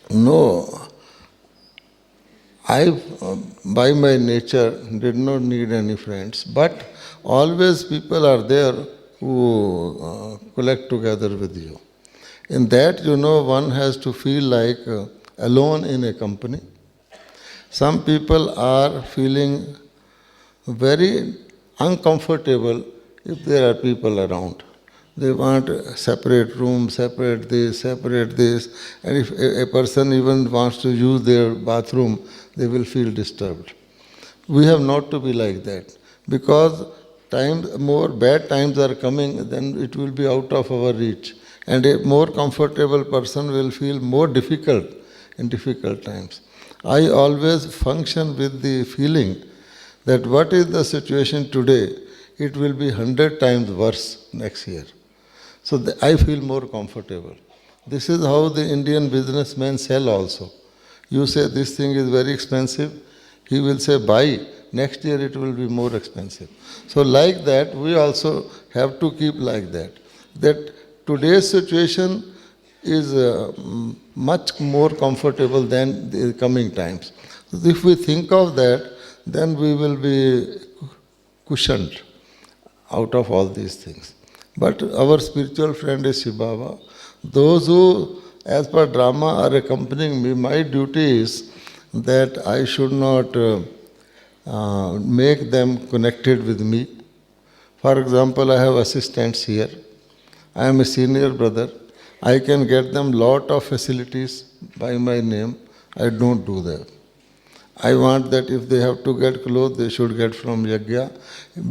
No. I, by my nature, did not need any friends. But always people are there who collect together with you. In that, one has to feel like alone in a company. Some people are feeling very uncomfortable if there are people around. They want a separate room, separate this, and if a person even wants to use their bathroom, they will feel disturbed. We have not to be like that, because more bad times are coming, then it will be out of our reach. And a more comfortable person will feel more difficult in difficult times. I always function with the feeling that what is the situation today, it will be 100 times worse next year. So I feel more comfortable. This is how the Indian businessmen sell also. You say this thing is very expensive, he will say buy, next year it will be more expensive. So like that, we also have to keep like that. That today's situation is much more comfortable than the coming times. So if we think of that, then we will be cushioned out of all these things. But our spiritual friend is Shiv Baba. Those who, as per drama, are accompanying me, my duty is that I should not make them connected with me. For example, I have assistants here. I am a senior brother. I can get them lot of facilities by my name. I don't do that. I want that if they have to get clothes, they should get from Yajna.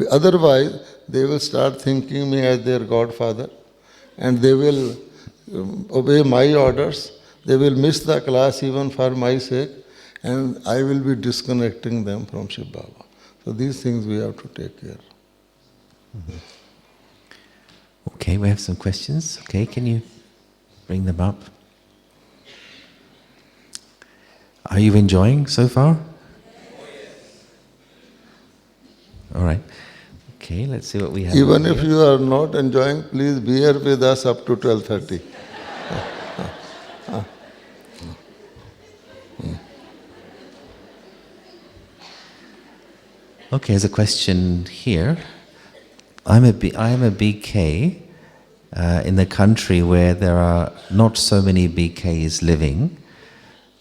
Otherwise, they will start thinking me as their godfather, and they will obey my orders. They will miss the class even for my sake, and I will be disconnecting them from Shiv Baba. So these things we have to take care. Mm-hmm. Okay, we have some questions. Okay, can you bring them up? Are you enjoying so far? All right. Okay, let's see what we have. Even if you are not enjoying, please bear with us up to 12:30. Okay, there's a question here. I am a BK in the country where there are not so many BKs living,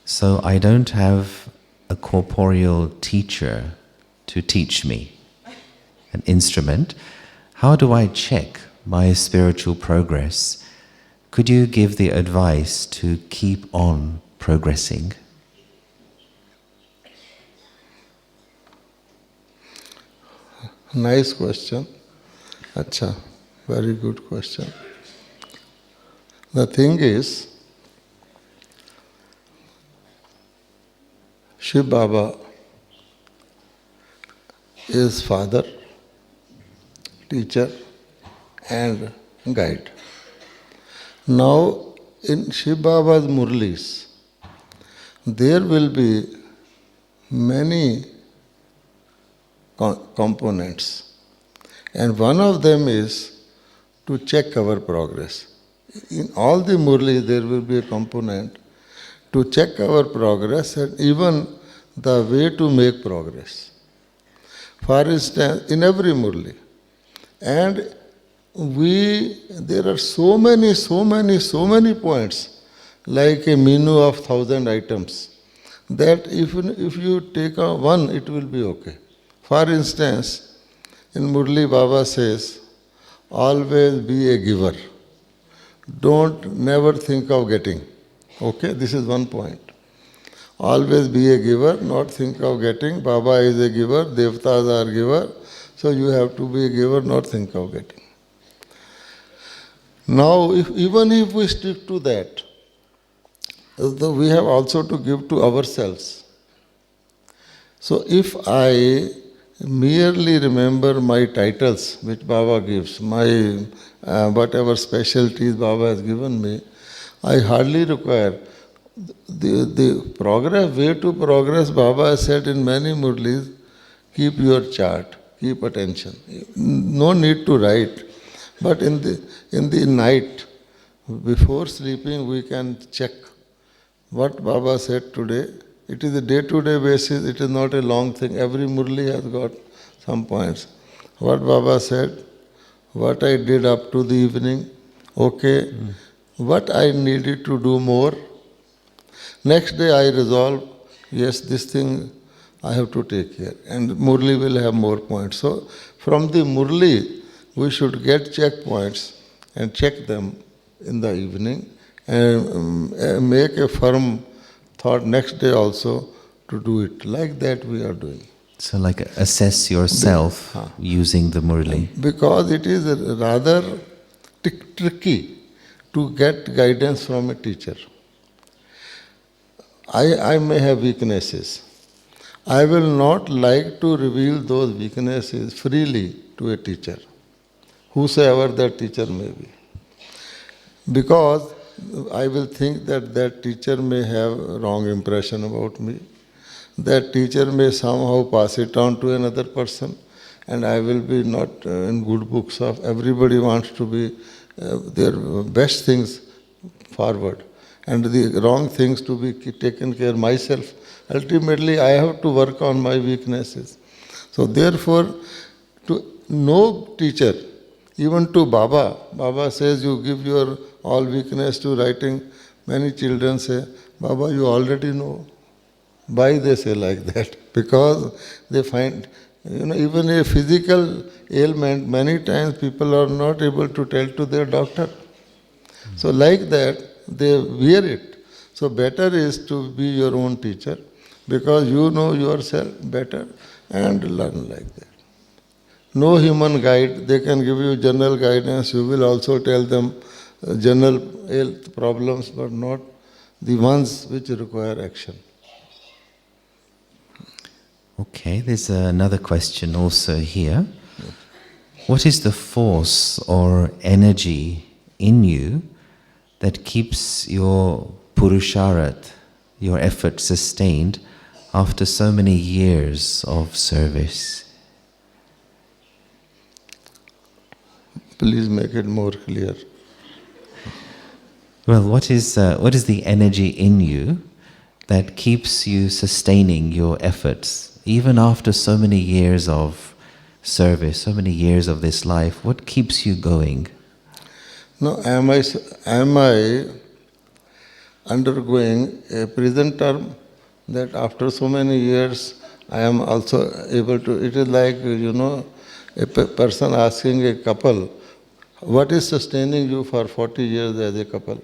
so I don't have a corporeal teacher to teach me an instrument. How do I check my spiritual progress? Could you give the advice to keep on progressing? Nice question. Acha, very good question. The thing is, Shiv Baba is father, teacher and guide. Now, in Shiv Baba's Murlis, there will be many components, and one of them is to check our progress. In all the Murlis, there will be a component to check our progress and even the way to make progress. For instance, in every Murli. And there are so many points, like a menu of 1,000 items, that if you take one, it will be okay. For instance, in Murli Baba says, always be a giver. Never think of getting. Okay, this is one point. Always be a giver, not think of getting. Baba is a giver, Devtas are giver. So you have to be a giver, not think of getting. Now, even if we stick to that, we have also to give to ourselves. So if I merely remember my titles which Baba gives, my whatever specialties Baba has given me, I hardly require. The progress, way to progress, Baba has said in many Murlis, keep your chart, keep attention. No need to write. But in the night, before sleeping, we can check what Baba said today. It is a day-to-day basis, it is not a long thing. Every Murli has got some points. what Baba said, what I did up to the evening, okay, what I needed to do more. Next day I resolve, yes, this thing I have to take care. And Murli will have more points. So from the Murli, we should get checkpoints and check them in the evening and make a firm thought next day also to do it. Like that we are doing. So like assess yourself using the Murli. Because it is rather tricky to get guidance from a teacher. I may have weaknesses. I will not like to reveal those weaknesses freely to a teacher, whosoever that teacher may be. Because I will think that that teacher may have a wrong impression about me. That teacher may somehow pass it on to another person, and I will be not in good books of everybody wants to be their best things forward, and the wrong things to be taken care myself. Ultimately, I have to work on my weaknesses. So therefore, to no teacher, even to Baba, Baba says you give your all weakness to writing. Many children say, Baba, you already know. Why they say like that? Because they find, even a physical ailment, many times people are not able to tell to their doctor. So like that, they wear it. So better is to be your own teacher, because you know yourself better and learn like that. No human guide, they can give you general guidance, you will also tell them general health problems, but not the ones which require action. Okay, there's another question also here. What is the force or energy in you that keeps your purusharat, your effort sustained after so many years of service? Please make it more clear. Well, what is the energy in you that keeps you sustaining your efforts even after so many years of service, so many years of this life? What keeps you going? No, am I undergoing a prison term that after so many years I am also able to? It is like, a person asking a couple, what is sustaining you for 40 years as a couple?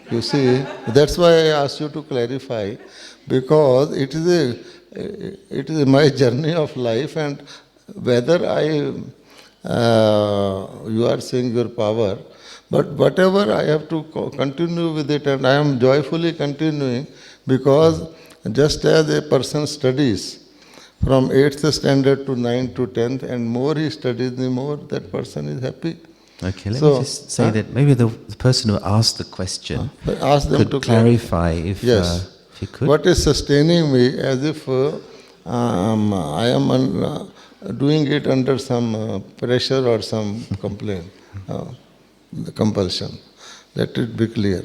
You see, that's why I asked you to clarify, because it is my journey of life, and whether you are saying your power, but whatever I have to continue with it, and I am joyfully continuing, because just as a person studies from 8th standard to 9th to 10th, and more he studies, the more that person is happy. Okay, let me just say that maybe the person who asked the question ask them could to clarify if you could. What is sustaining me, as if I am doing it under some pressure or some complaint, the compulsion. Let it be clear.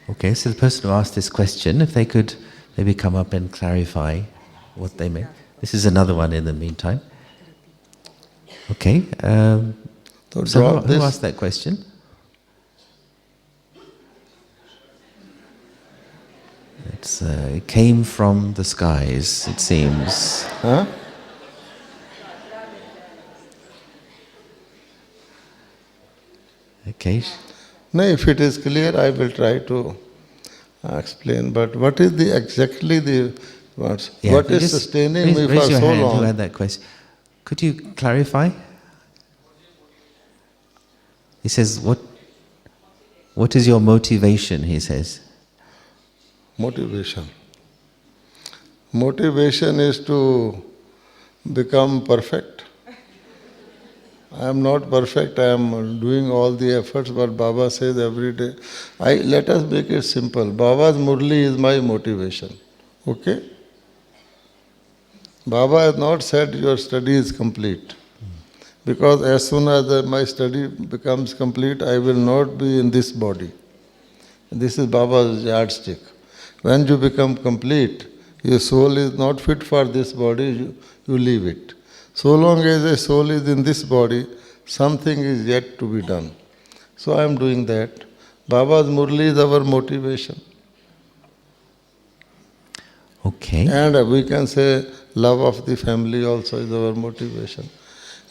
Okay, so the person who asked this question, if they could maybe come up and clarify what they meant. This is another one in the meantime. Okay. So who asked that question? It came from the skies, it seems. Huh? Okay. No, if it is clear, I will try to explain. But what is exactly the words? Yeah, what is sustaining me for raise your so hand, long? who had that question? Could you clarify? He says, what is your motivation, he says? Motivation. Motivation is to become perfect. I am not perfect, I am doing all the efforts, but Baba says every day. Let us make it simple. Baba's Murli is my motivation. Okay? Baba has not said your study is complete. Because as soon as my study becomes complete, I will not be in this body. This is Baba's yardstick. When you become complete, your soul is not fit for this body, you leave it. So long as a soul is in this body, something is yet to be done. So I am doing that. Baba's Murli is our motivation. Okay. And we can say love of the family also is our motivation.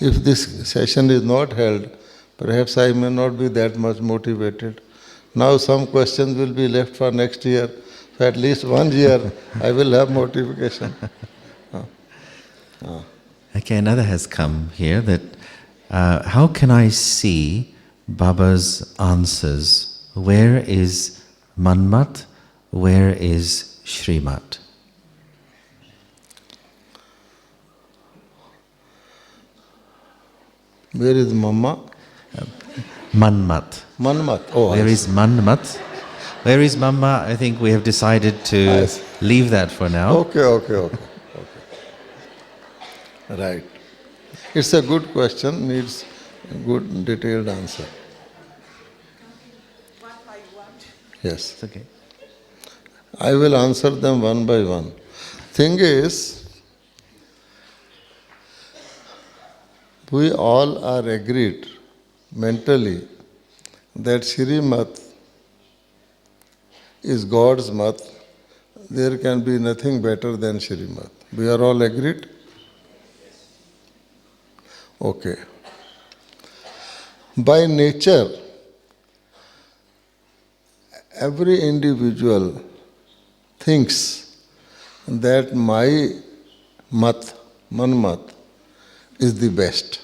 If this session is not held, perhaps I may not be that much motivated. Now some questions will be left for next year. So at least 1 year I will have motivation. Okay, another has come here that how can I see Baba's answers? Where is Manmat? Where is Shrimat? Where is Mama? Manmat. Manmat. Oh, Where is Manmat? Where is Mama? I think we have decided to leave that for now. Okay. Right. It's a good question, needs a good detailed answer. One by one. Yes. It's okay. I will answer them one by one. Thing is, we all are agreed mentally that Shrimat is God's mat. There can be nothing better than Shrimat. We are all agreed? Okay. By nature, every individual thinks that my mat, manmat, is the best.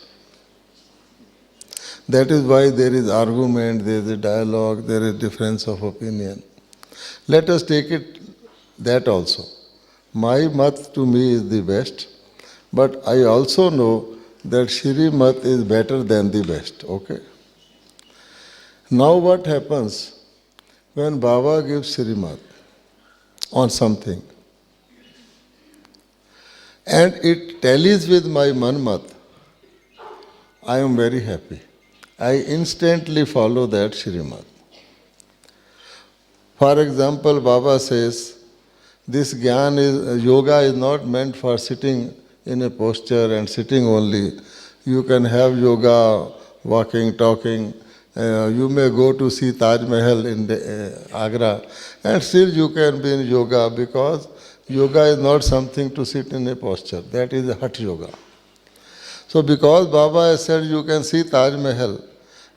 That is why there is argument, there is a dialogue, there is difference of opinion. Let us take it that also. My mat to me is the best, but I also know that Shri Mat is better than the best. Okay? Now what happens when Baba gives Shri Mat on something and it tallies with my Manmat, I am very happy. I instantly follow that Shrimat. For example, Baba says, this jnana is, yoga is not meant for sitting in a posture and sitting only. You can have yoga, walking, talking. You may go to see Taj Mahal in Agra and still you can be in yoga because yoga is not something to sit in a posture. That is a Hatha yoga. So because Baba has said you can see Taj Mahal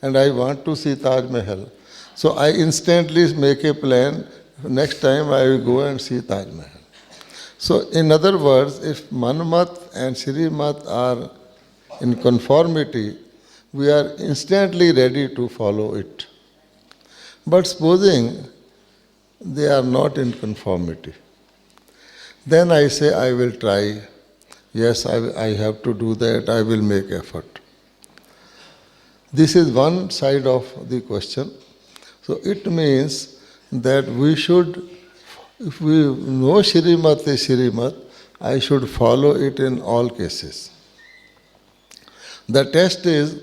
and I want to see Taj Mahal, so I instantly make a plan, next time I will go and see Taj Mahal. So in other words, if Manmat and Shrimat are in conformity, we are instantly ready to follow it. But supposing they are not in conformity, then I say I will try. Yes, I have to do that, I will make effort. This is one side of the question. So it means that we should, if we know Shrimat is Shrimat, I should follow it in all cases. The test is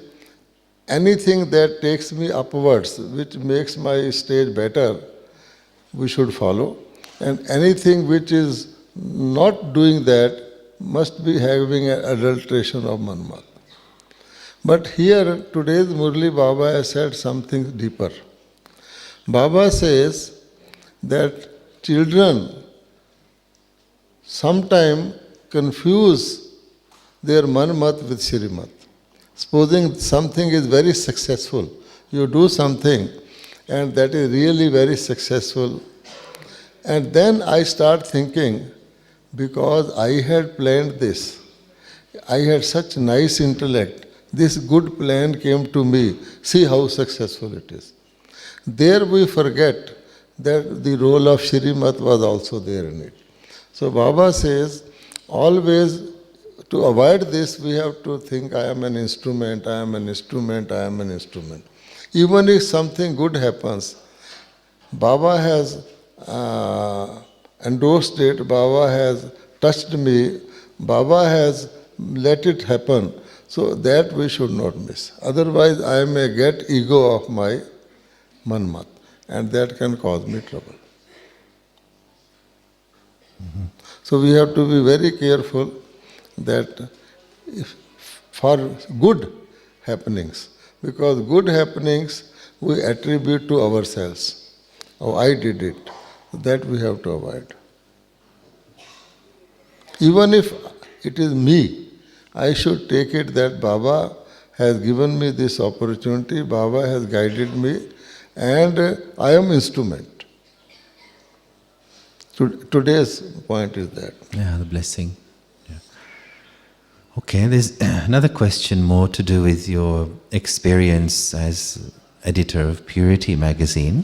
anything that takes me upwards, which makes my stage better, we should follow. And anything which is not doing that must be having an adulteration of Manmat. But here, today's Murli Baba has said something deeper. Baba says that children sometimes confuse their Manmat with Shrimat. Supposing something is very successful, you do something and that is really very successful, and then I start thinking, because I had planned this, I had such nice intellect, this good plan came to me, see how successful it is. There we forget that the role of Shrimat was also there in it. So Baba says, always to avoid this, we have to think, I am an instrument, I am an instrument, I am an instrument. Even if something good happens, Baba has endorsed it, Baba has touched me, Baba has let it happen. So that we should not miss. Otherwise, I may get ego of my Manmat, and that can cause me trouble. So we have to be very careful that for good happenings. Because good happenings we attribute to ourselves. Oh, I did it. That we have to avoid. Even if it is me, I should take it that Baba has given me this opportunity, Baba has guided me, and I am instrument. Today's point is that. Yeah, the blessing. Yeah. Okay, there's another question more to do with your experience as editor of Purity magazine.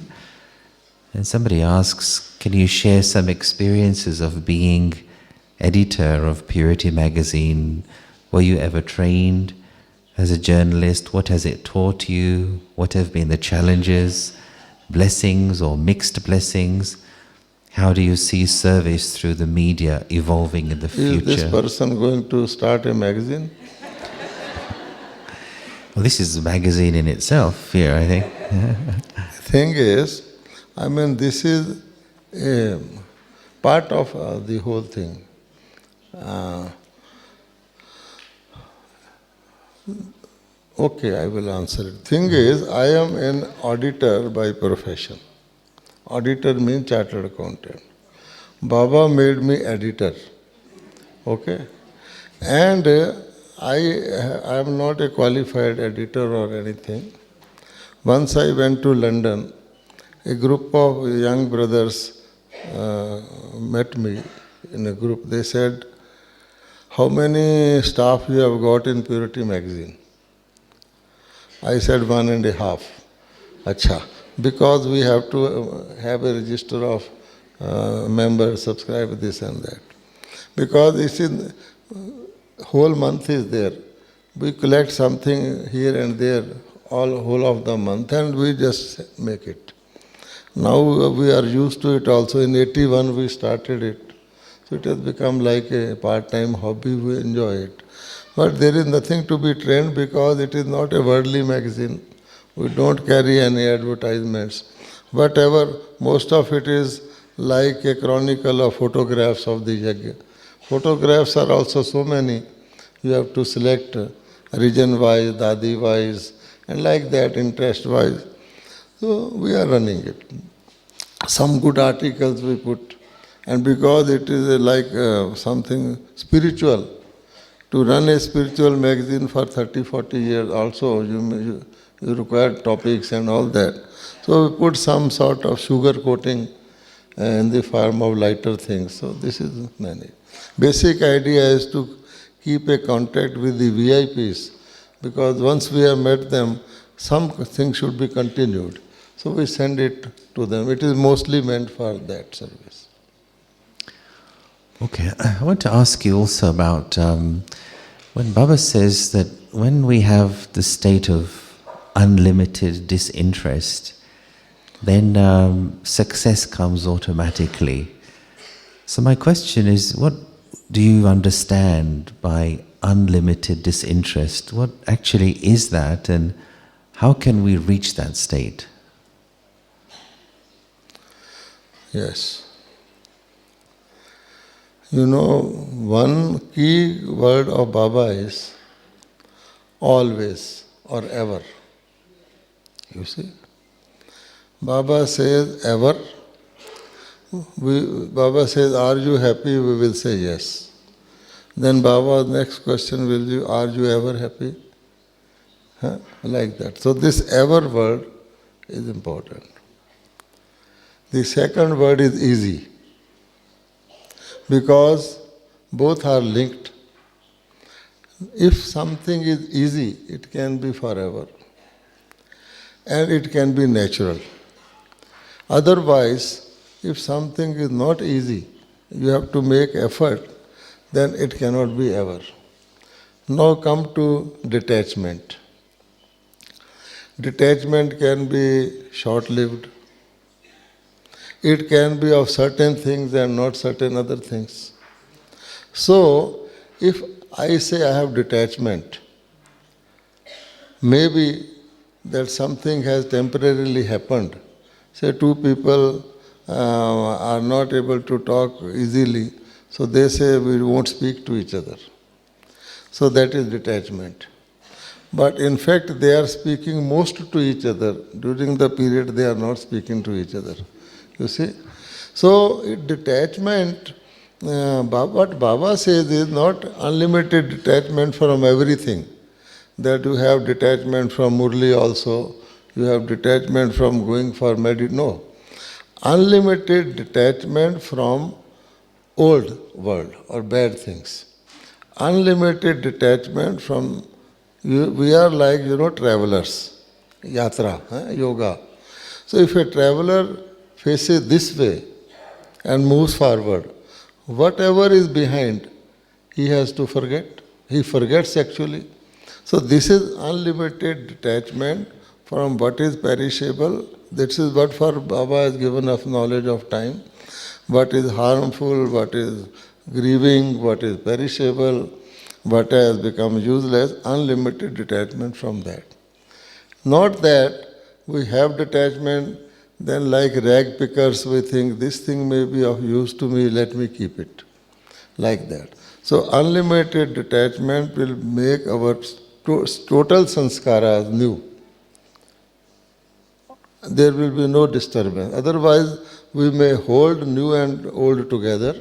And somebody asks, can you share some experiences of being editor of Purity magazine? Were you ever trained as a journalist? What has it taught you? What have been the challenges, blessings or mixed blessings? How do you see service through the media evolving in the future? Is this person going to start a magazine? Well, this is a magazine in itself here, I think. Thing is, this is a part of the whole thing. Okay, I will answer it. Thing is, I am an auditor by profession. Auditor means chartered accountant. Baba made me editor. Okay? And I am not a qualified editor or anything. Once I went to London, a group of young brothers met me in a group. They said, how many staff you have got in Purity magazine? I said 1.5. Acha. Because we have to have a register of members, subscribe this and that. Because it's in, whole month is there. We collect something here and there, whole of the month, and we just make it. Now we are used to it also. In 81 we started it. So it has become like a part-time hobby, we enjoy it. But there is nothing to be trained because it is not a worldly magazine. We don't carry any advertisements. Whatever, most of it is like a chronicle of photographs of the yajna. Photographs are also so many. You have to select region-wise, dadi-wise, and like that, interest-wise. So we are running it. Some good articles we put. And because it is like something spiritual, to run a spiritual magazine for 30, 40 years also, you require topics and all that. So we put some sort of sugar coating in the form of lighter things. So this is many. Basic idea is to keep a contact with the VIPs, because once we have met them, something should be continued. So we send it to them. It is mostly meant for that service. Okay, I want to ask you also about when Baba says that when we have the state of unlimited disinterest, then success comes automatically. So my question is, what do you understand by unlimited disinterest? What actually is that, and how can we reach that state? Yes. You know, one key word of Baba is always or ever. You see? Baba says ever. Baba says, are you happy? We will say yes. Then Baba's next question will be, are you ever happy? Like that. So this ever word is important. The second word is easy, because both are linked. If something is easy, it can be forever, and it can be natural. Otherwise, if something is not easy, you have to make effort, then it cannot be ever. Now come to detachment. Detachment can be short-lived. It can be of certain things and not certain other things. So, if I say I have detachment, maybe that something has temporarily happened. Say two people are not able to talk easily, so they say we won't speak to each other. So that is detachment. But in fact, they are speaking most to each other. During the period, they are not speaking to each other. You see? So, detachment, what Baba says is not unlimited detachment from everything. That you have detachment from Murli also, you have detachment from going for meditation. No. Unlimited detachment from old world or bad things. Unlimited detachment from, we are like, travelers, yatra, yoga. So if a traveler faces this way and moves forward, whatever is behind, he has to forget. He forgets actually. So this is unlimited detachment from what is perishable. This is what for Baba has given us knowledge of time. What is harmful, what is grieving, what is perishable, what has become useless, unlimited detachment from that. Not that we have detachment, then like rag pickers we think this thing may be of use to me, let me keep it. Like that. So unlimited detachment will make our total sanskaras new. There will be no disturbance. Otherwise, we may hold new and old together,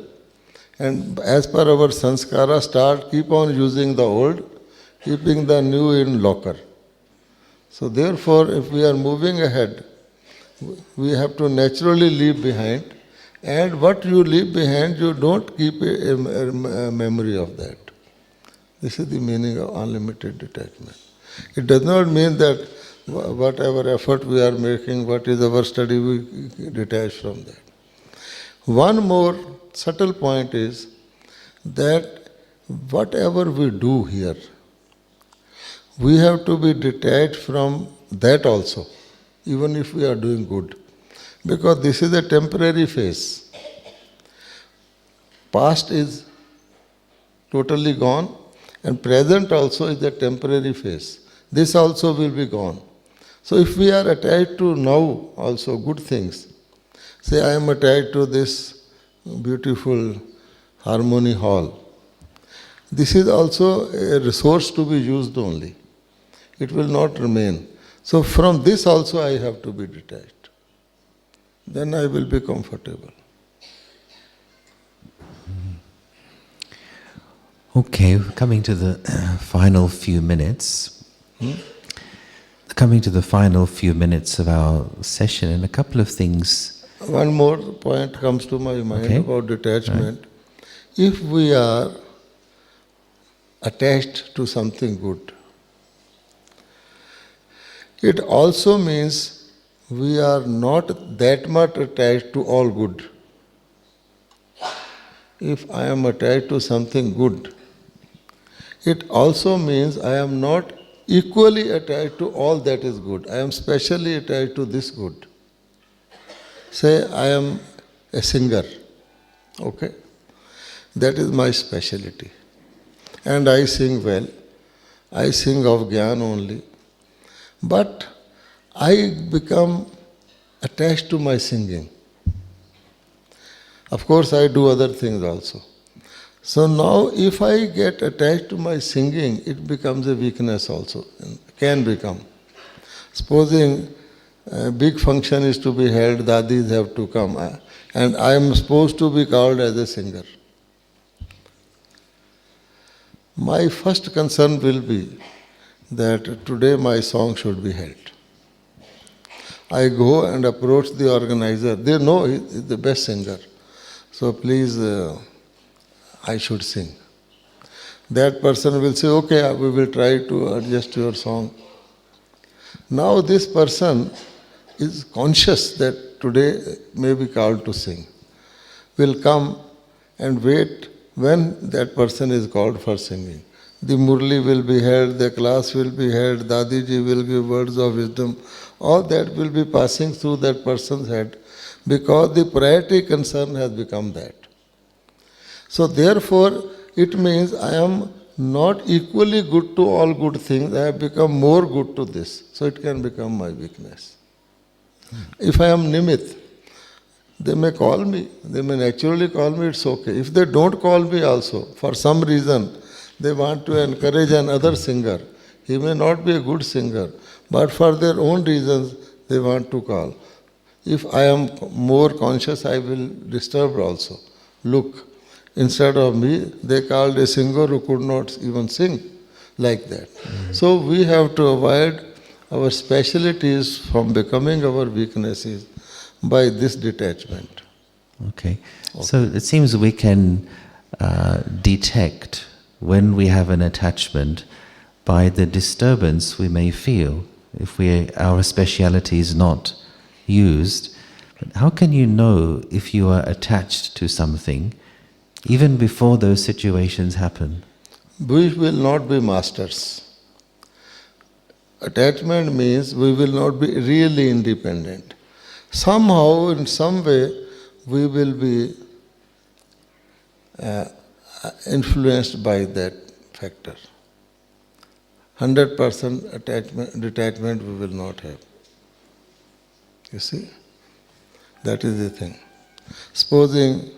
and as per our sanskara, keep on using the old, keeping the new in locker. So therefore, if we are moving ahead, we have to naturally leave behind, and what you leave behind, you don't keep a memory of that. This is the meaning of unlimited detachment. It does not mean that whatever effort we are making, what is our study, we detach from that. One more subtle point is that whatever we do here, we have to be detached from that also, even if we are doing good. Because this is a temporary phase. Past is totally gone, and present also is a temporary phase. This also will be gone. So if we are attached to now also good things, say I am attached to this beautiful harmony hall, this is also a resource to be used only. It will not remain. So from this also I have to be detached. Then I will be comfortable. Okay, coming to the final few minutes. Coming to the final few minutes of our session, and a couple of things. One more point comes to my mind about detachment. Right. If we are attached to something good, it also means we are not that much attached to all good. If I am attached to something good, it also means I am not equally attached to all that is good. I am specially attached to this good. Say I am a singer, okay? That is my speciality. And I sing well. I sing of Gyan only. But I become attached to my singing. Of course, I do other things also. So now, if I get attached to my singing, it becomes a weakness also, can become. Supposing a big function is to be held, dadis have to come, and I am supposed to be called as a singer. My first concern will be that today my song should be held. I go and approach the organizer. They know he is the best singer. So please, I should sing. That person will say, okay, we will try to adjust your song. Now this person is conscious that today may be called to sing. Will come and wait when that person is called for singing. The Murli will be held, the class will be held, Dadiji will give words of wisdom. All that will be passing through that person's head because the priority concern has become that. So therefore, it means I am not equally good to all good things. I have become more good to this. So it can become my weakness. If I am nimit, they may call me. They may naturally call me, it's okay. If they don't call me also, for some reason, they want to encourage another singer. He may not be a good singer, but for their own reasons, they want to call. If I am more conscious, I will disturb also. Look, instead of me, they called a singer who could not even sing like that. So we have to avoid our specialties from becoming our weaknesses by this detachment. Okay. So it seems we can detect when we have an attachment by the disturbance we may feel if our speciality is not used. But how can you know if you are attached to something even before those situations happen? We will not be masters. Attachment means we will not be really independent. Somehow, in some way, we will be influenced by that factor. 100% detachment we will not have. You see? That is the thing. Supposing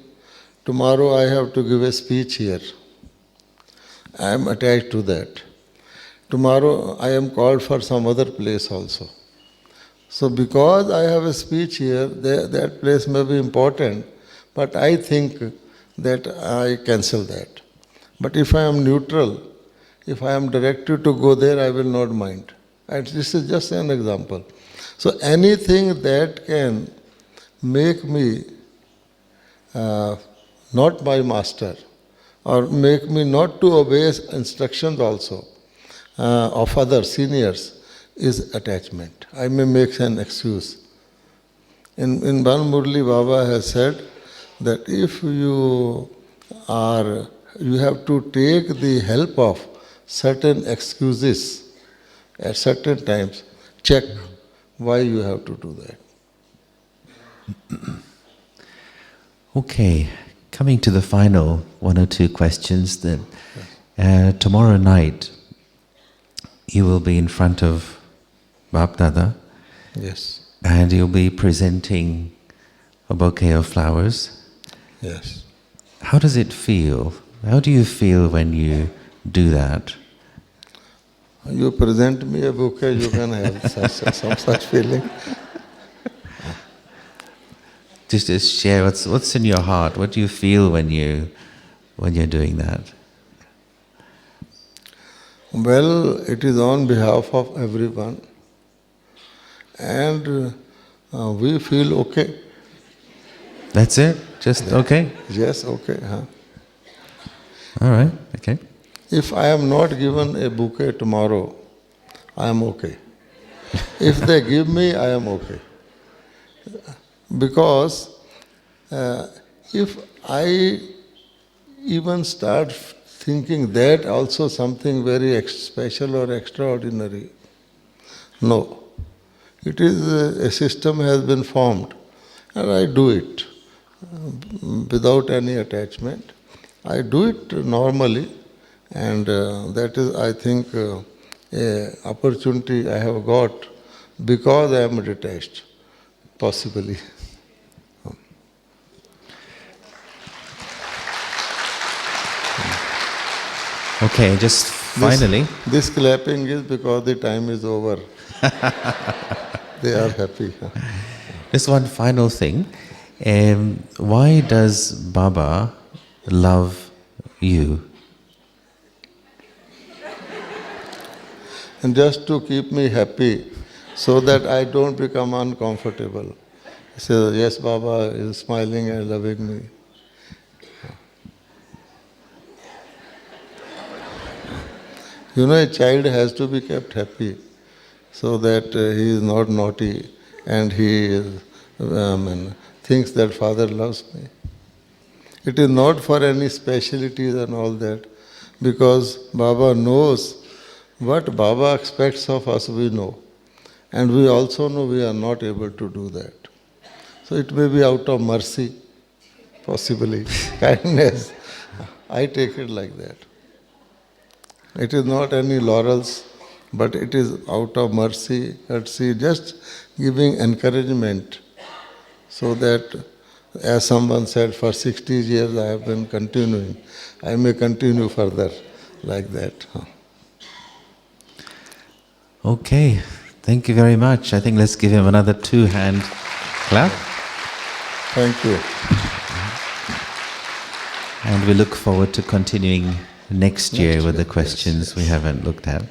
tomorrow I have to give a speech here. I am attached to that. Tomorrow I am called for some other place also. So because I have a speech here, that place may be important, but I think that I cancel that. But if I am neutral, if I am directed to go there, I will not mind. And this is just an example. So anything that can make me not my master, or make me not to obey instructions also of other seniors, is attachment. I may make an excuse. In one Murli, Baba has said that if you have to take the help of certain excuses at certain times, check why you have to do that. Okay, coming to the final one or two questions. Then, tomorrow night, you will be in front of Bap Dada. Yes. And you'll be presenting a bouquet of flowers. Yes. How does it feel? How do you feel when you do that? You present me a bouquet, you can have some such feeling. Just share what's in your heart. What do you feel when you're doing that? Well, it is on behalf of everyone, and we feel okay. That's it? Just okay? Yes, okay. Huh? All right, okay. If I am not given a bouquet tomorrow, I am okay. If they give me, I am okay. Because if I even start thinking that also something very special or extraordinary, no. It is a system has been formed, and I do it without any attachment. I do it normally, and that is, I think, a opportunity I have got because I am detached, possibly. Okay, just finally. This clapping is because the time is over. They are happy. Just one final thing. Why does Baba love you? And just to keep me happy, so that I don't become uncomfortable. He says, yes, Baba is smiling and loving me. You know, a child has to be kept happy so that he is not naughty and he thinks that father loves me. It is not for any specialities and all that, because Baba knows what Baba expects of us, we know. And we also know we are not able to do that. So it may be out of mercy, possibly, kindness. I take it like that. It is not any laurels, but it is out of mercy, courtesy, just giving encouragement, so that, as someone said, for 60 years I have been continuing. I may continue further. like that. Okay, thank you very much. I think let's give him another 2-hand clap. Thank you. And we look forward to continuing next year with the year, questions yes. we haven't looked at.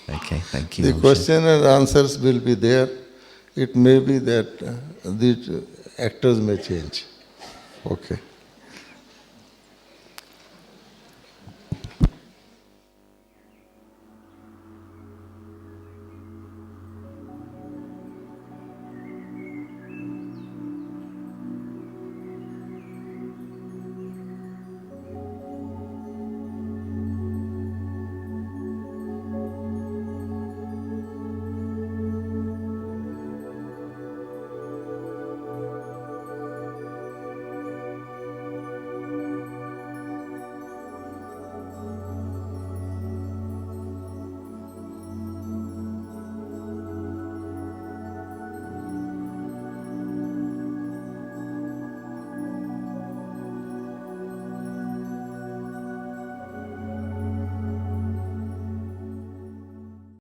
Okay, thank you. The Om question and answers will be there. It may be that the actors may change. Okay.